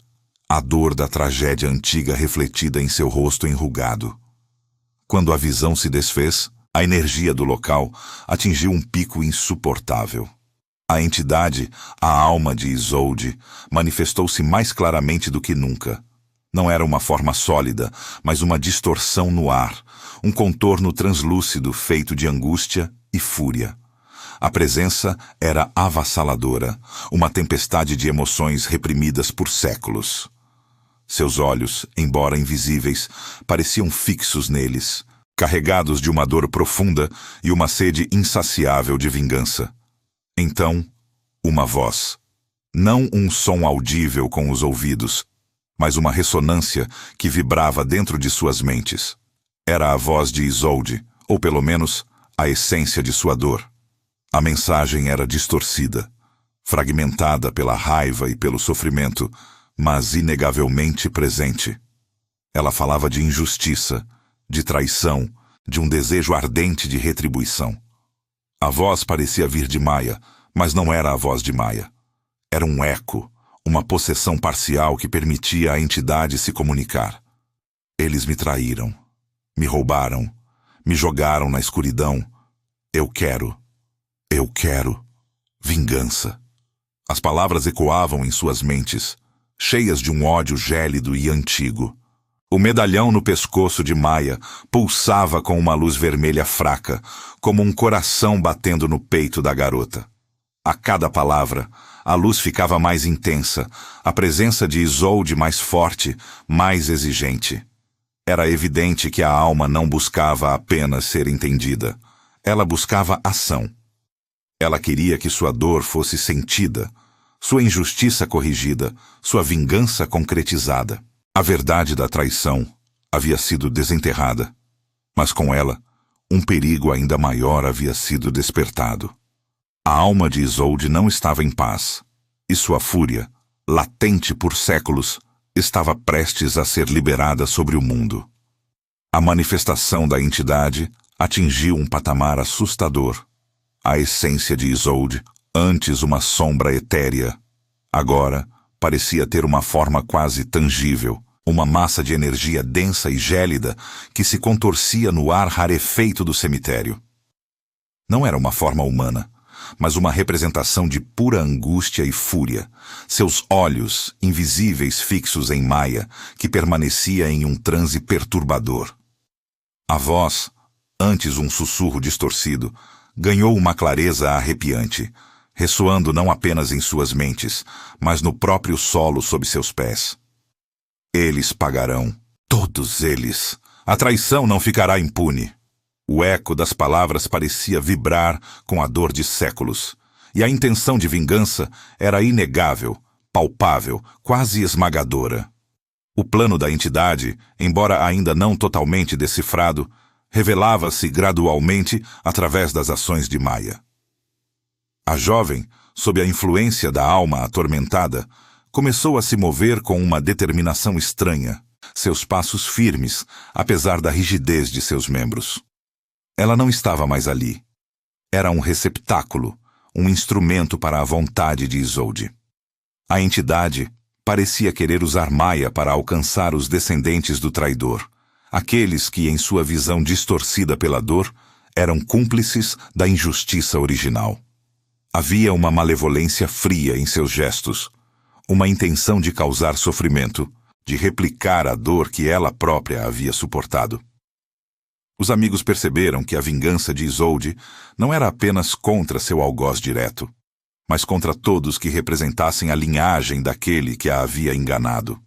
A dor da tragédia antiga refletida em seu rosto enrugado. Quando a visão se desfez, a energia do local atingiu um pico insuportável. A entidade, a alma de Isolde, manifestou-se mais claramente do que nunca. Não era uma forma sólida, mas uma distorção no ar, um contorno translúcido feito de angústia e fúria. A presença era avassaladora, uma tempestade de emoções reprimidas por séculos. Seus olhos, embora invisíveis, pareciam fixos neles, carregados de uma dor profunda e uma sede insaciável de vingança. Então, uma voz. Não um som audível com os ouvidos, mas uma ressonância que vibrava dentro de suas mentes. Era a voz de Isolde, ou pelo menos, a essência de sua dor. A mensagem era distorcida, fragmentada pela raiva e pelo sofrimento, mas inegavelmente presente. Ela falava de injustiça, de traição, de um desejo ardente de retribuição. A voz parecia vir de Maia, mas não era a voz de Maia. Era um eco, uma possessão parcial que permitia à entidade se comunicar. Eles me traíram, me roubaram, me jogaram na escuridão. Eu quero vingança. As palavras ecoavam em suas mentes, cheias de um ódio gélido e antigo. O medalhão no pescoço de Maia pulsava com uma luz vermelha fraca, como um coração batendo no peito da garota. A cada palavra, a luz ficava mais intensa, a presença de Isolde mais forte, mais exigente. Era evidente que a alma não buscava apenas ser entendida. Ela buscava ação. Ela queria que sua dor fosse sentida, sua injustiça corrigida, sua vingança concretizada. A verdade da traição havia sido desenterrada, mas com ela, um perigo ainda maior havia sido despertado. A alma de Isolde não estava em paz, e sua fúria, latente por séculos, estava prestes a ser liberada sobre o mundo. A manifestação da entidade atingiu um patamar assustador. A essência de Isolde, antes uma sombra etérea, agora parecia ter uma forma quase tangível, uma massa de energia densa e gélida que se contorcia no ar rarefeito do cemitério. Não era uma forma humana, mas uma representação de pura angústia e fúria, seus olhos, invisíveis fixos em Maia, que permanecia em um transe perturbador. A voz, antes um sussurro distorcido, ganhou uma clareza arrepiante, ressoando não apenas em suas mentes, mas no próprio solo sob seus pés. Eles pagarão, todos eles. A traição não ficará impune. O eco das palavras parecia vibrar com a dor de séculos, e a intenção de vingança era inegável, palpável, quase esmagadora. O plano da entidade, embora ainda não totalmente decifrado, revelava-se gradualmente através das ações de Maia. A jovem, sob a influência da alma atormentada, começou a se mover com uma determinação estranha, seus passos firmes, apesar da rigidez de seus membros. Ela não estava mais ali. Era um receptáculo, um instrumento para a vontade de Isolde. A entidade parecia querer usar Maia para alcançar os descendentes do traidor, aqueles que, em sua visão distorcida pela dor, eram cúmplices da injustiça original. Havia uma malevolência fria em seus gestos, uma intenção de causar sofrimento, de replicar a dor que ela própria havia suportado. Os amigos perceberam que a vingança de Isolde não era apenas contra seu algoz direto, mas contra todos que representassem a linhagem daquele que a havia enganado.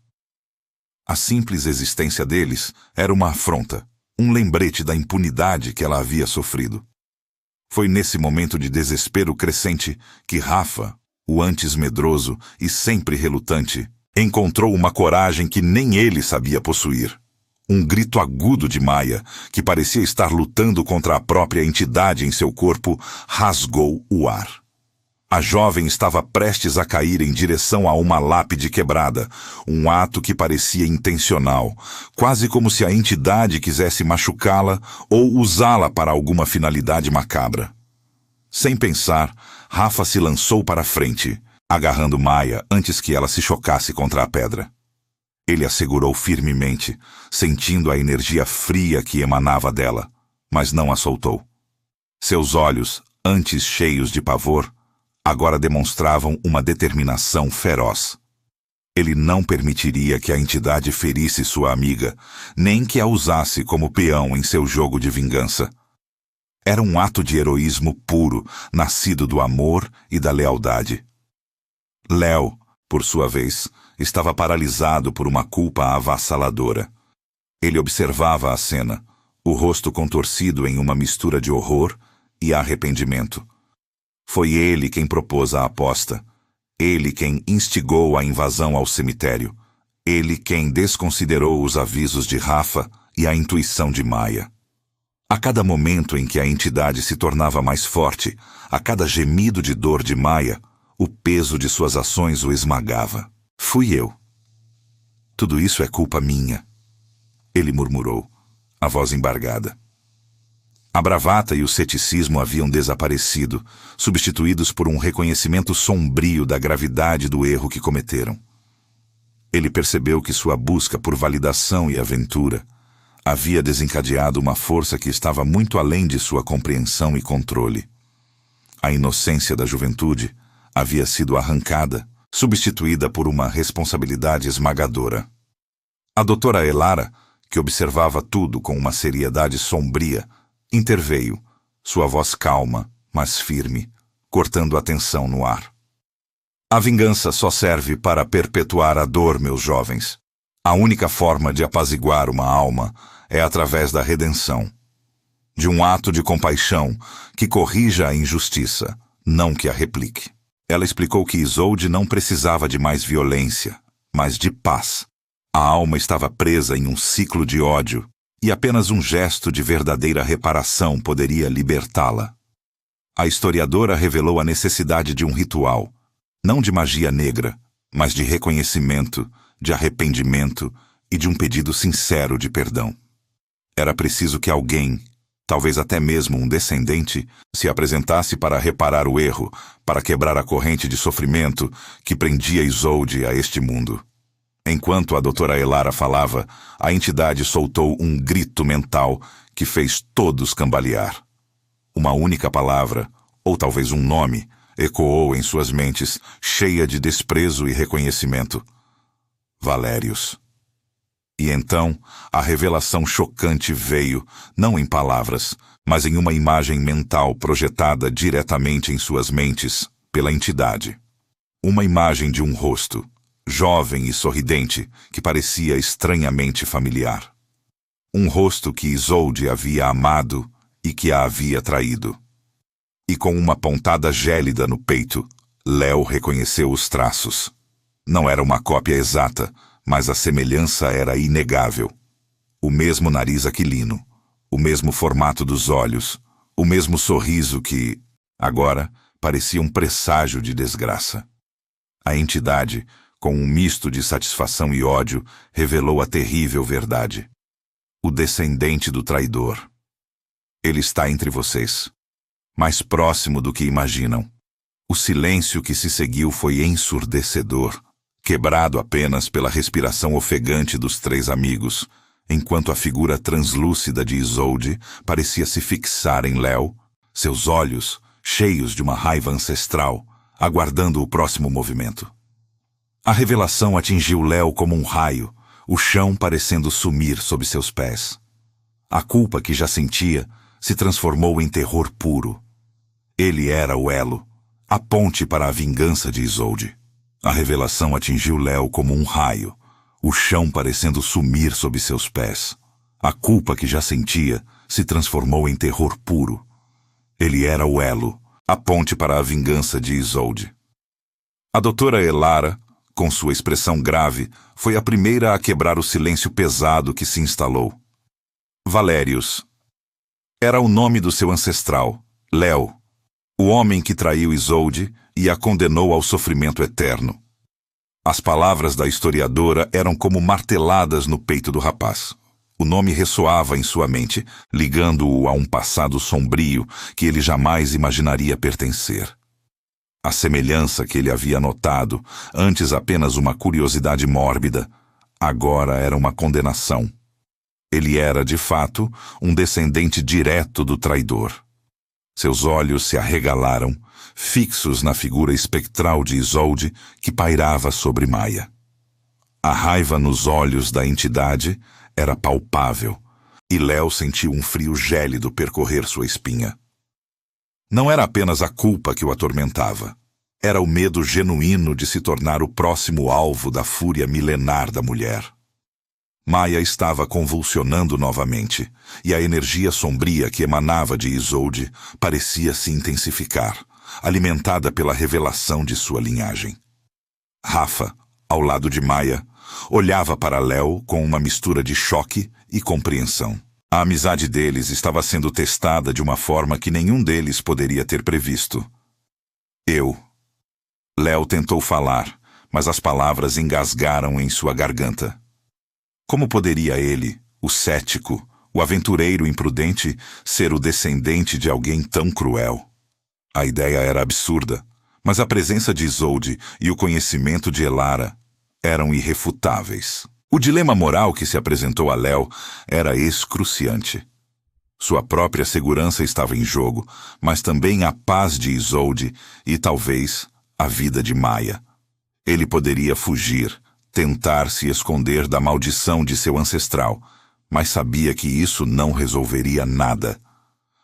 A simples existência deles era uma afronta, um lembrete da impunidade que ela havia sofrido. Foi nesse momento de desespero crescente que Rafa, o antes medroso e sempre relutante, encontrou uma coragem que nem ele sabia possuir. Um grito agudo de Maia, que parecia estar lutando contra a própria entidade em seu corpo, rasgou o ar. A jovem estava prestes a cair em direção a uma lápide quebrada, um ato que parecia intencional, quase como se a entidade quisesse machucá-la ou usá-la para alguma finalidade macabra. Sem pensar, Rafa se lançou para a frente, agarrando Maia antes que ela se chocasse contra a pedra. Ele a segurou firmemente, sentindo a energia fria que emanava dela, mas não a soltou. Seus olhos, antes cheios de pavor, agora demonstravam uma determinação feroz. Ele não permitiria que a entidade ferisse sua amiga, nem que a usasse como peão em seu jogo de vingança. Era um ato de heroísmo puro, nascido do amor e da lealdade. Léo, por sua vez, estava paralisado por uma culpa avassaladora. Ele observava a cena, o rosto contorcido em uma mistura de horror e arrependimento. Foi ele quem propôs a aposta, ele quem instigou a invasão ao cemitério, ele quem desconsiderou os avisos de Rafa e a intuição de Maia. A cada momento em que a entidade se tornava mais forte, a cada gemido de dor de Maia, o peso de suas ações o esmagava. Fui eu. Tudo isso é culpa minha, ele murmurou, a voz embargada. A bravata e o ceticismo haviam desaparecido, substituídos por um reconhecimento sombrio da gravidade do erro que cometeram. Ele percebeu que sua busca por validação e aventura havia desencadeado uma força que estava muito além de sua compreensão e controle. A inocência da juventude havia sido arrancada, substituída por uma responsabilidade esmagadora. A doutora Elara, que observava tudo com uma seriedade sombria, interveio, sua voz calma, mas firme, cortando a tensão no ar. A vingança só serve para perpetuar a dor, meus jovens. A única forma de apaziguar uma alma é através da redenção, de um ato de compaixão que corrija a injustiça, não que a replique. Ela explicou que Isolde não precisava de mais violência, mas de paz. A alma estava presa em um ciclo de ódio, e apenas um gesto de verdadeira reparação poderia libertá-la. A historiadora revelou a necessidade de um ritual, não de magia negra, mas de reconhecimento, de arrependimento e de um pedido sincero de perdão. Era preciso que alguém, talvez até mesmo um descendente, se apresentasse para reparar o erro, para quebrar a corrente de sofrimento que prendia Isolde a este mundo. Enquanto a doutora Elara falava, a entidade soltou um grito mental que fez todos cambalear. Uma única palavra, ou talvez um nome, ecoou em suas mentes, cheia de desprezo e reconhecimento. Valérios. E então, a revelação chocante veio, não em palavras, mas em uma imagem mental projetada diretamente em suas mentes pela entidade. Uma imagem de um rosto, jovem e sorridente, que parecia estranhamente familiar. Um rosto que Isolde havia amado e que a havia traído. E com uma pontada gélida no peito, Léo reconheceu os traços. Não era uma cópia exata, mas a semelhança era inegável. O mesmo nariz aquilino, o mesmo formato dos olhos, o mesmo sorriso que, agora, parecia um presságio de desgraça. A entidade, com um misto de satisfação e ódio, revelou a terrível verdade. O descendente do traidor. Ele está entre vocês, mais próximo do que imaginam. O silêncio que se seguiu foi ensurdecedor, quebrado apenas pela respiração ofegante dos três amigos, enquanto a figura translúcida de Isolde parecia se fixar em Léo, seus olhos, cheios de uma raiva ancestral, aguardando o próximo movimento. A revelação atingiu Léo como um raio, o chão parecendo sumir sob seus pés. A culpa que já sentia se transformou em terror puro. Ele era o elo, a ponte para a vingança de Isolde. A revelação atingiu Léo como um raio, o chão parecendo sumir sob seus pés. A culpa que já sentia se transformou em terror puro. Ele era o elo, a ponte para a vingança de Isolde. A doutora Elara, com sua expressão grave, foi a primeira a quebrar o silêncio pesado que se instalou. Valérios. Era o nome do seu ancestral, Léo, o homem que traiu Isolde e a condenou ao sofrimento eterno. As palavras da historiadora eram como marteladas no peito do rapaz. O nome ressoava em sua mente, ligando-o a um passado sombrio que ele jamais imaginaria pertencer. A semelhança que ele havia notado, antes apenas uma curiosidade mórbida, agora era uma condenação. Ele era, de fato, um descendente direto do traidor. Seus olhos se arregalaram, fixos na figura espectral de Isolde que pairava sobre Maia. A raiva nos olhos da entidade era palpável, e Léo sentiu um frio gélido percorrer sua espinha. Não era apenas a culpa que o atormentava. Era o medo genuíno de se tornar o próximo alvo da fúria milenar da mulher. Maia estava convulsionando novamente, e a energia sombria que emanava de Isolde parecia se intensificar, alimentada pela revelação de sua linhagem. Rafa, ao lado de Maia, olhava para Léo com uma mistura de choque e compreensão. A amizade deles estava sendo testada de uma forma que nenhum deles poderia ter previsto. Léo tentou falar, mas as palavras engasgaram em sua garganta. Como poderia ele, o cético, o aventureiro imprudente, ser o descendente de alguém tão cruel? A ideia era absurda, mas a presença de Isolde e o conhecimento de Elara eram irrefutáveis. O dilema moral que se apresentou a Léo era excruciante. Sua própria segurança estava em jogo, mas também a paz de Isolde e, talvez, a vida de Maia. Ele poderia fugir, tentar se esconder da maldição de seu ancestral, mas sabia que isso não resolveria nada.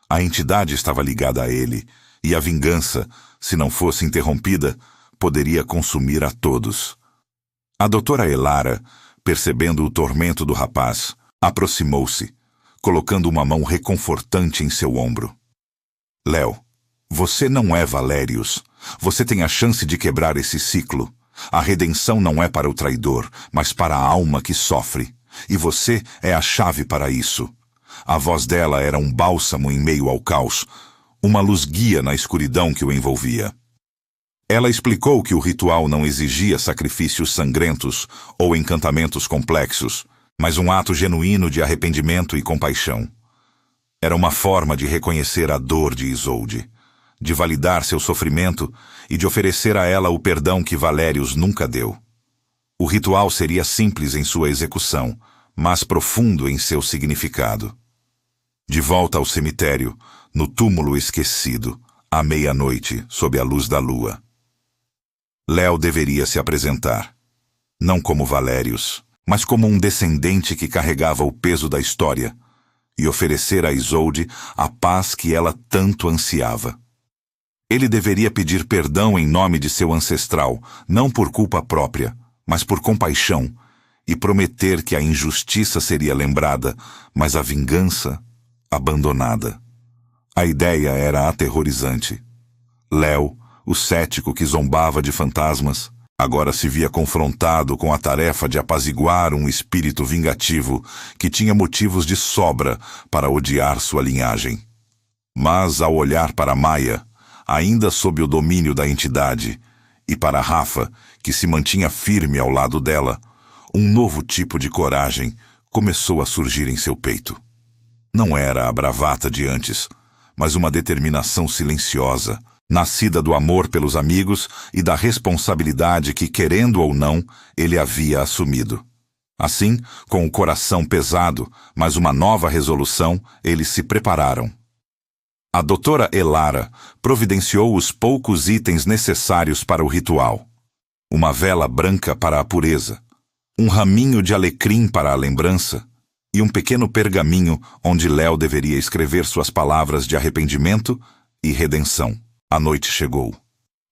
A entidade estava ligada a ele, e a vingança, se não fosse interrompida, poderia consumir a todos. A doutora Elara percebendo o tormento do rapaz, aproximou-se, colocando uma mão reconfortante em seu ombro. Léo, você não é Valérius. Você tem a chance de quebrar esse ciclo. A redenção não é para o traidor, mas para a alma que sofre. E você é a chave para isso. A voz dela era um bálsamo em meio ao caos, uma luz guia na escuridão que o envolvia. Ela explicou que o ritual não exigia sacrifícios sangrentos ou encantamentos complexos, mas um ato genuíno de arrependimento e compaixão. Era uma forma de reconhecer a dor de Isolde, de validar seu sofrimento e de oferecer a ela o perdão que Valérius nunca deu. O ritual seria simples em sua execução, mas profundo em seu significado. De volta ao cemitério, no túmulo esquecido, à meia-noite, sob a luz da lua. Léo deveria se apresentar, não como Valérius, mas como um descendente que carregava o peso da história, e oferecer a Isolde a paz que ela tanto ansiava. Ele deveria pedir perdão em nome de seu ancestral, não por culpa própria, mas por compaixão, e prometer que a injustiça seria lembrada, mas a vingança abandonada. A ideia era aterrorizante. Léo, o cético que zombava de fantasmas, agora se via confrontado com a tarefa de apaziguar um espírito vingativo que tinha motivos de sobra para odiar sua linhagem. Mas ao olhar para Maia, ainda sob o domínio da entidade, e para Rafa, que se mantinha firme ao lado dela, um novo tipo de coragem começou a surgir em seu peito. Não era a bravata de antes, mas uma determinação silenciosa, nascida do amor pelos amigos e da responsabilidade que, querendo ou não, ele havia assumido. Assim, com o coração pesado, mas uma nova resolução, eles se prepararam. A doutora Elara providenciou os poucos itens necessários para o ritual. Uma vela branca para a pureza, um raminho de alecrim para a lembrança e um pequeno pergaminho onde Léo deveria escrever suas palavras de arrependimento e redenção. A noite chegou,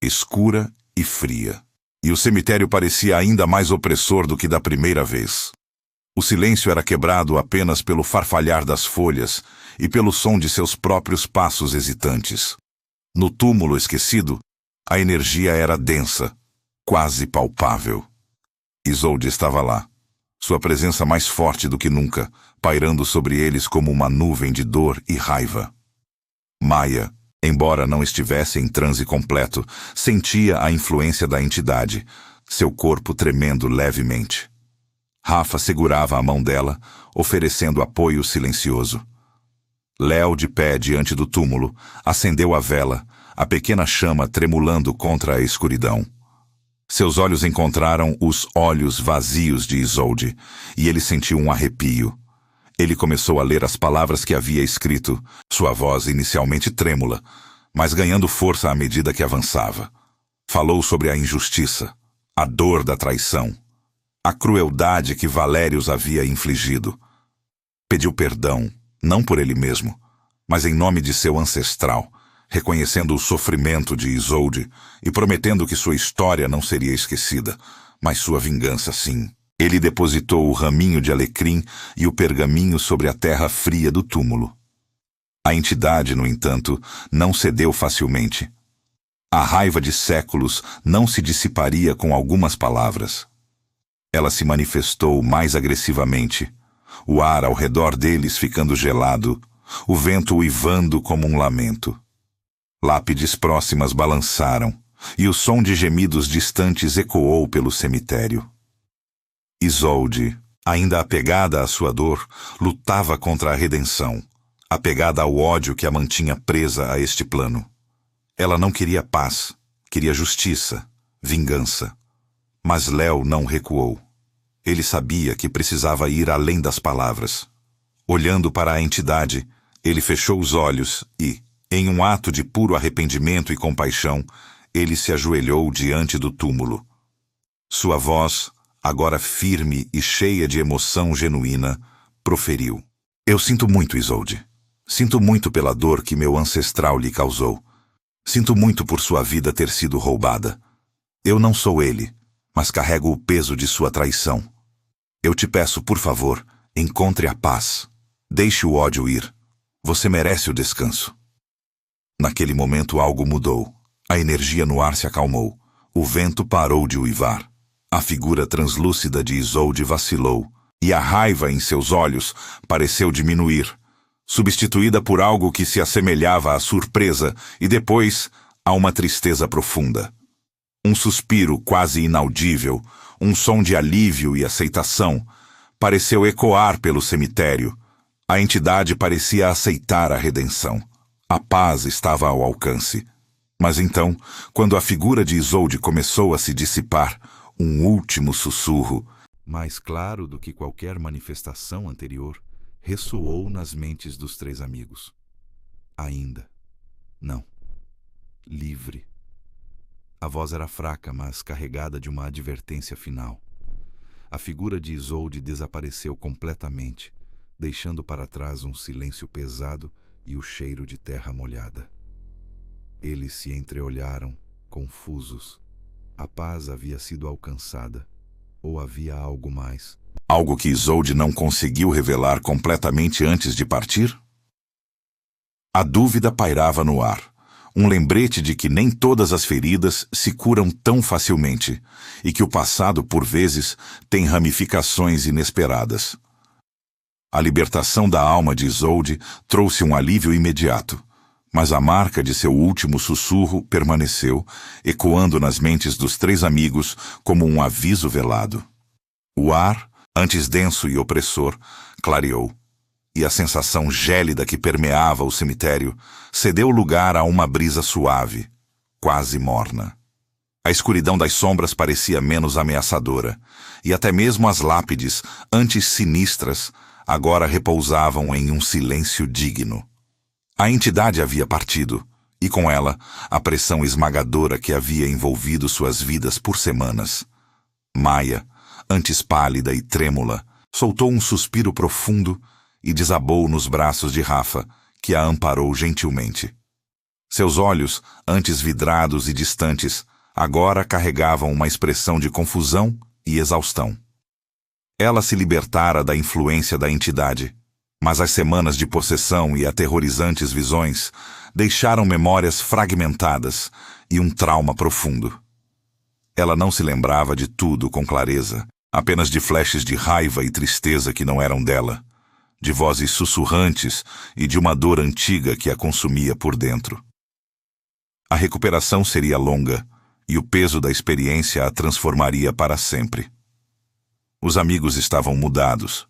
escura e fria, e o cemitério parecia ainda mais opressor do que da primeira vez. O silêncio era quebrado apenas pelo farfalhar das folhas e pelo som de seus próprios passos hesitantes. No túmulo esquecido, a energia era densa, quase palpável. Isolde estava lá, sua presença mais forte do que nunca, pairando sobre eles como uma nuvem de dor e raiva. Maia, embora não estivesse em transe completo, sentia a influência da entidade, seu corpo tremendo levemente. Rafa segurava a mão dela, oferecendo apoio silencioso. Léo, de pé diante do túmulo, acendeu a vela, a pequena chama tremulando contra a escuridão. Seus olhos encontraram os olhos vazios de Isolde, e ele sentiu um arrepio. Ele começou a ler as palavras que havia escrito, sua voz inicialmente trêmula, mas ganhando força à medida que avançava. Falou sobre a injustiça, a dor da traição, a crueldade que Valérius havia infligido. Pediu perdão, não por ele mesmo, mas em nome de seu ancestral, reconhecendo o sofrimento de Isolde e prometendo que sua história não seria esquecida, mas sua vingança sim. Ele depositou o raminho de alecrim e o pergaminho sobre a terra fria do túmulo. A entidade, no entanto, não cedeu facilmente. A raiva de séculos não se dissiparia com algumas palavras. Ela se manifestou mais agressivamente, o ar ao redor deles ficando gelado, o vento uivando como um lamento. Lápides próximas balançaram, e o som de gemidos distantes ecoou pelo cemitério. Isolde, ainda apegada à sua dor, lutava contra a redenção, apegada ao ódio que a mantinha presa a este plano. Ela não queria paz, queria justiça, vingança. Mas Léo não recuou. Ele sabia que precisava ir além das palavras. Olhando para a entidade, ele fechou os olhos e, em um ato de puro arrependimento e compaixão, ele se ajoelhou diante do túmulo. Sua voz, agora firme e cheia de emoção genuína, proferiu: "Eu sinto muito, Isolde. Sinto muito pela dor que meu ancestral lhe causou. Sinto muito por sua vida ter sido roubada. Eu não sou ele, mas carrego o peso de sua traição. Eu te peço, por favor, encontre a paz. Deixe o ódio ir. Você merece o descanso. Naquele momento algo mudou. A energia no ar se acalmou. O vento parou de uivar. A figura translúcida de Isolde vacilou, e a raiva em seus olhos pareceu diminuir, substituída por algo que se assemelhava à surpresa e depois a uma tristeza profunda. Um suspiro quase inaudível, um som de alívio e aceitação, pareceu ecoar pelo cemitério. A entidade parecia aceitar a redenção. A paz estava ao alcance. Mas então, quando a figura de Isolde começou a se dissipar, um último sussurro, mais claro do que qualquer manifestação anterior, ressoou nas mentes dos três amigos. Ainda. Não. Livre. A voz era fraca, mas carregada de uma advertência final. A figura de Isolde desapareceu completamente, deixando para trás um silêncio pesado e o cheiro de terra molhada. Eles se entreolharam, confusos. A paz havia sido alcançada, ou havia algo mais? Algo que Isolde não conseguiu revelar completamente antes de partir? A dúvida pairava no ar, um lembrete de que nem todas as feridas se curam tão facilmente, e que o passado, por vezes, tem ramificações inesperadas. A libertação da alma de Isolde trouxe um alívio imediato, mas a marca de seu último sussurro permaneceu, ecoando nas mentes dos três amigos como um aviso velado. O ar, antes denso e opressor, clareou, e a sensação gélida que permeava o cemitério cedeu lugar a uma brisa suave, quase morna. A escuridão das sombras parecia menos ameaçadora, e até mesmo as lápides, antes sinistras, agora repousavam em um silêncio digno. A entidade havia partido, e com ela, a pressão esmagadora que havia envolvido suas vidas por semanas. Maia, antes pálida e trêmula, soltou um suspiro profundo e desabou nos braços de Rafa, que a amparou gentilmente. Seus olhos, antes vidrados e distantes, agora carregavam uma expressão de confusão e exaustão. Ela se libertara da influência da entidade, mas as semanas de possessão e aterrorizantes visões deixaram memórias fragmentadas e um trauma profundo. Ela não se lembrava de tudo com clareza, apenas de flashes de raiva e tristeza que não eram dela, de vozes sussurrantes e de uma dor antiga que a consumia por dentro. A recuperação seria longa, e o peso da experiência a transformaria para sempre. Os amigos estavam mudados.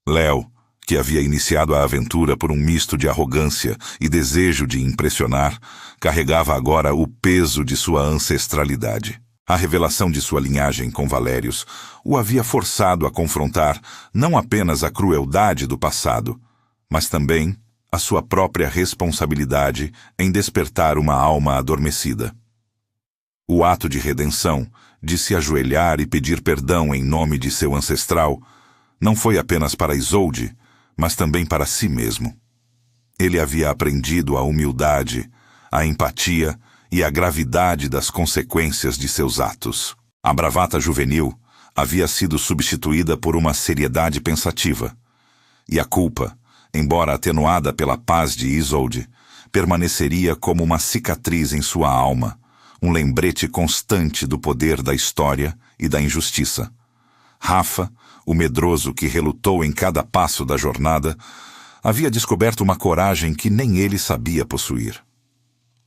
Léo, que havia iniciado a aventura por um misto de arrogância e desejo de impressionar, carregava agora o peso de sua ancestralidade. A revelação de sua linhagem com Valérios o havia forçado a confrontar não apenas a crueldade do passado, mas também a sua própria responsabilidade em despertar uma alma adormecida. O ato de redenção, de se ajoelhar e pedir perdão em nome de seu ancestral, não foi apenas para Isolde, mas também para si mesmo. Ele havia aprendido a humildade, a empatia e a gravidade das consequências de seus atos. A bravata juvenil havia sido substituída por uma seriedade pensativa, e a culpa, embora atenuada pela paz de Isolde, permaneceria como uma cicatriz em sua alma, um lembrete constante do poder da história e da injustiça. Rafa, o medroso que relutou em cada passo da jornada, havia descoberto uma coragem que nem ele sabia possuir.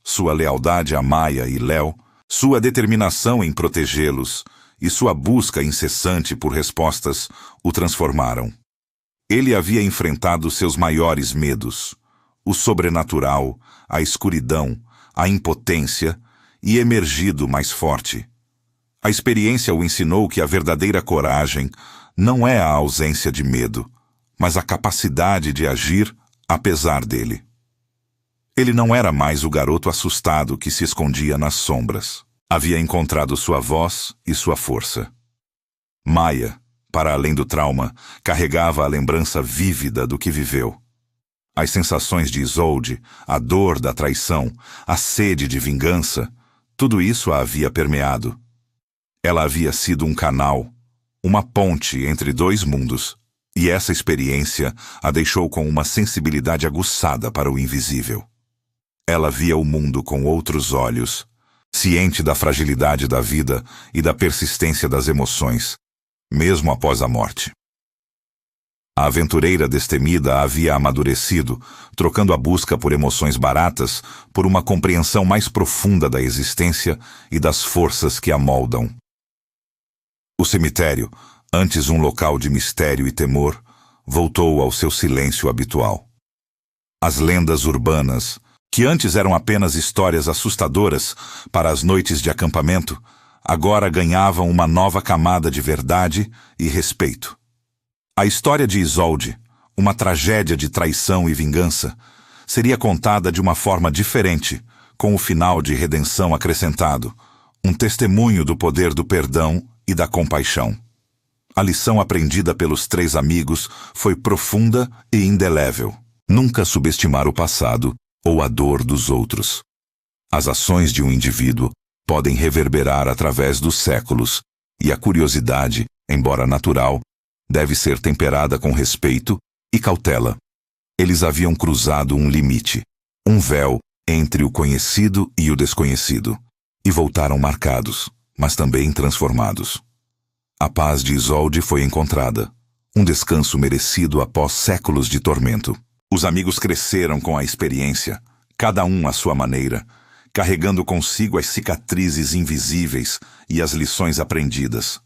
Sua lealdade a Maia e Léo, sua determinação em protegê-los e sua busca incessante por respostas o transformaram. Ele havia enfrentado seus maiores medos, o sobrenatural, a escuridão, a impotência, e emergido mais forte. A experiência o ensinou que a verdadeira coragem não é a ausência de medo, mas a capacidade de agir apesar dele. Ele não era mais o garoto assustado que se escondia nas sombras. Havia encontrado sua voz e sua força. Maia, para além do trauma, carregava a lembrança vívida do que viveu. As sensações de Isolde, a dor da traição, a sede de vingança, tudo isso a havia permeado. Ela havia sido um canal, uma ponte entre dois mundos, e essa experiência a deixou com uma sensibilidade aguçada para o invisível. Ela via o mundo com outros olhos, ciente da fragilidade da vida e da persistência das emoções, mesmo após a morte. A aventureira destemida havia amadurecido, trocando a busca por emoções baratas por uma compreensão mais profunda da existência e das forças que a moldam. O cemitério, antes um local de mistério e temor, voltou ao seu silêncio habitual. As lendas urbanas, que antes eram apenas histórias assustadoras para as noites de acampamento, agora ganhavam uma nova camada de verdade e respeito. A história de Isolde, uma tragédia de traição e vingança, seria contada de uma forma diferente, com o final de redenção acrescentado, um testemunho do poder do perdão e da compaixão. A lição aprendida pelos três amigos foi profunda e indelével. Nunca subestimar o passado ou a dor dos outros. As ações de um indivíduo podem reverberar através dos séculos, e a curiosidade, embora natural, deve ser temperada com respeito e cautela. Eles haviam cruzado um limite, um véu entre o conhecido e o desconhecido, e voltaram marcados, mas também transformados. A paz de Isolde foi encontrada, um descanso merecido após séculos de tormento. Os amigos cresceram com a experiência, cada um à sua maneira, carregando consigo as cicatrizes invisíveis e as lições aprendidas.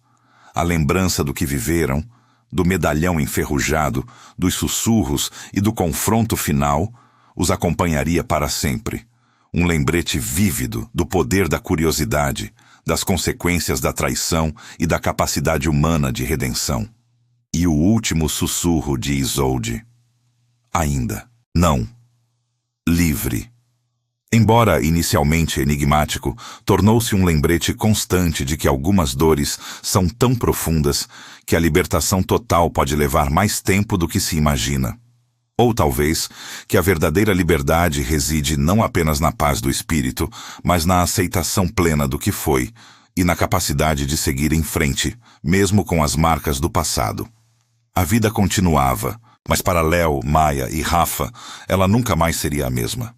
A lembrança do que viveram, do medalhão enferrujado, dos sussurros e do confronto final, os acompanharia para sempre. Um lembrete vívido do poder da curiosidade, das consequências da traição e da capacidade humana de redenção. E o último sussurro de Isolde: ainda não. Livre. Embora inicialmente enigmático, tornou-se um lembrete constante de que algumas dores são tão profundas que a libertação total pode levar mais tempo do que se imagina. Ou talvez que a verdadeira liberdade reside não apenas na paz do espírito, mas na aceitação plena do que foi e na capacidade de seguir em frente, mesmo com as marcas do passado. A vida continuava, mas para Léo, Maia e Rafa, ela nunca mais seria a mesma.